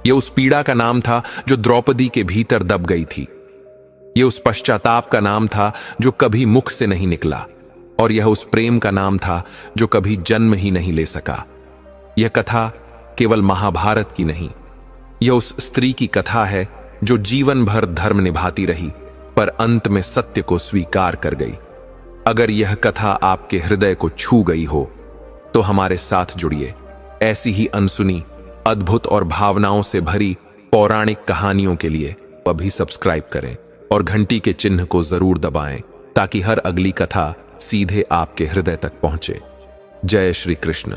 यह उस पीड़ा का नाम था जो द्रौपदी के भीतर दब गई थी। यह उस पश्चाताप का नाम था जो कभी मुख से नहीं निकला, और यह उस प्रेम का नाम था जो कभी जन्म ही नहीं ले सका। यह कथा केवल महाभारत की नहीं, यह उस स्त्री की कथा है जो जीवन भर धर्म निभाती रही, पर अंत में सत्य को स्वीकार कर गई। अगर यह कथा आपके हृदय को छू गई हो तो हमारे साथ जुड़िए। ऐसी ही अनसुनी, अद्भुत और भावनाओं से भरी पौराणिक कहानियों के लिए अभी सब्सक्राइब करें और घंटी के चिन्ह को जरूर दबाएं ताकि हर अगली कथा सीधे आपके हृदय तक पहुंचे। जय श्री कृष्ण।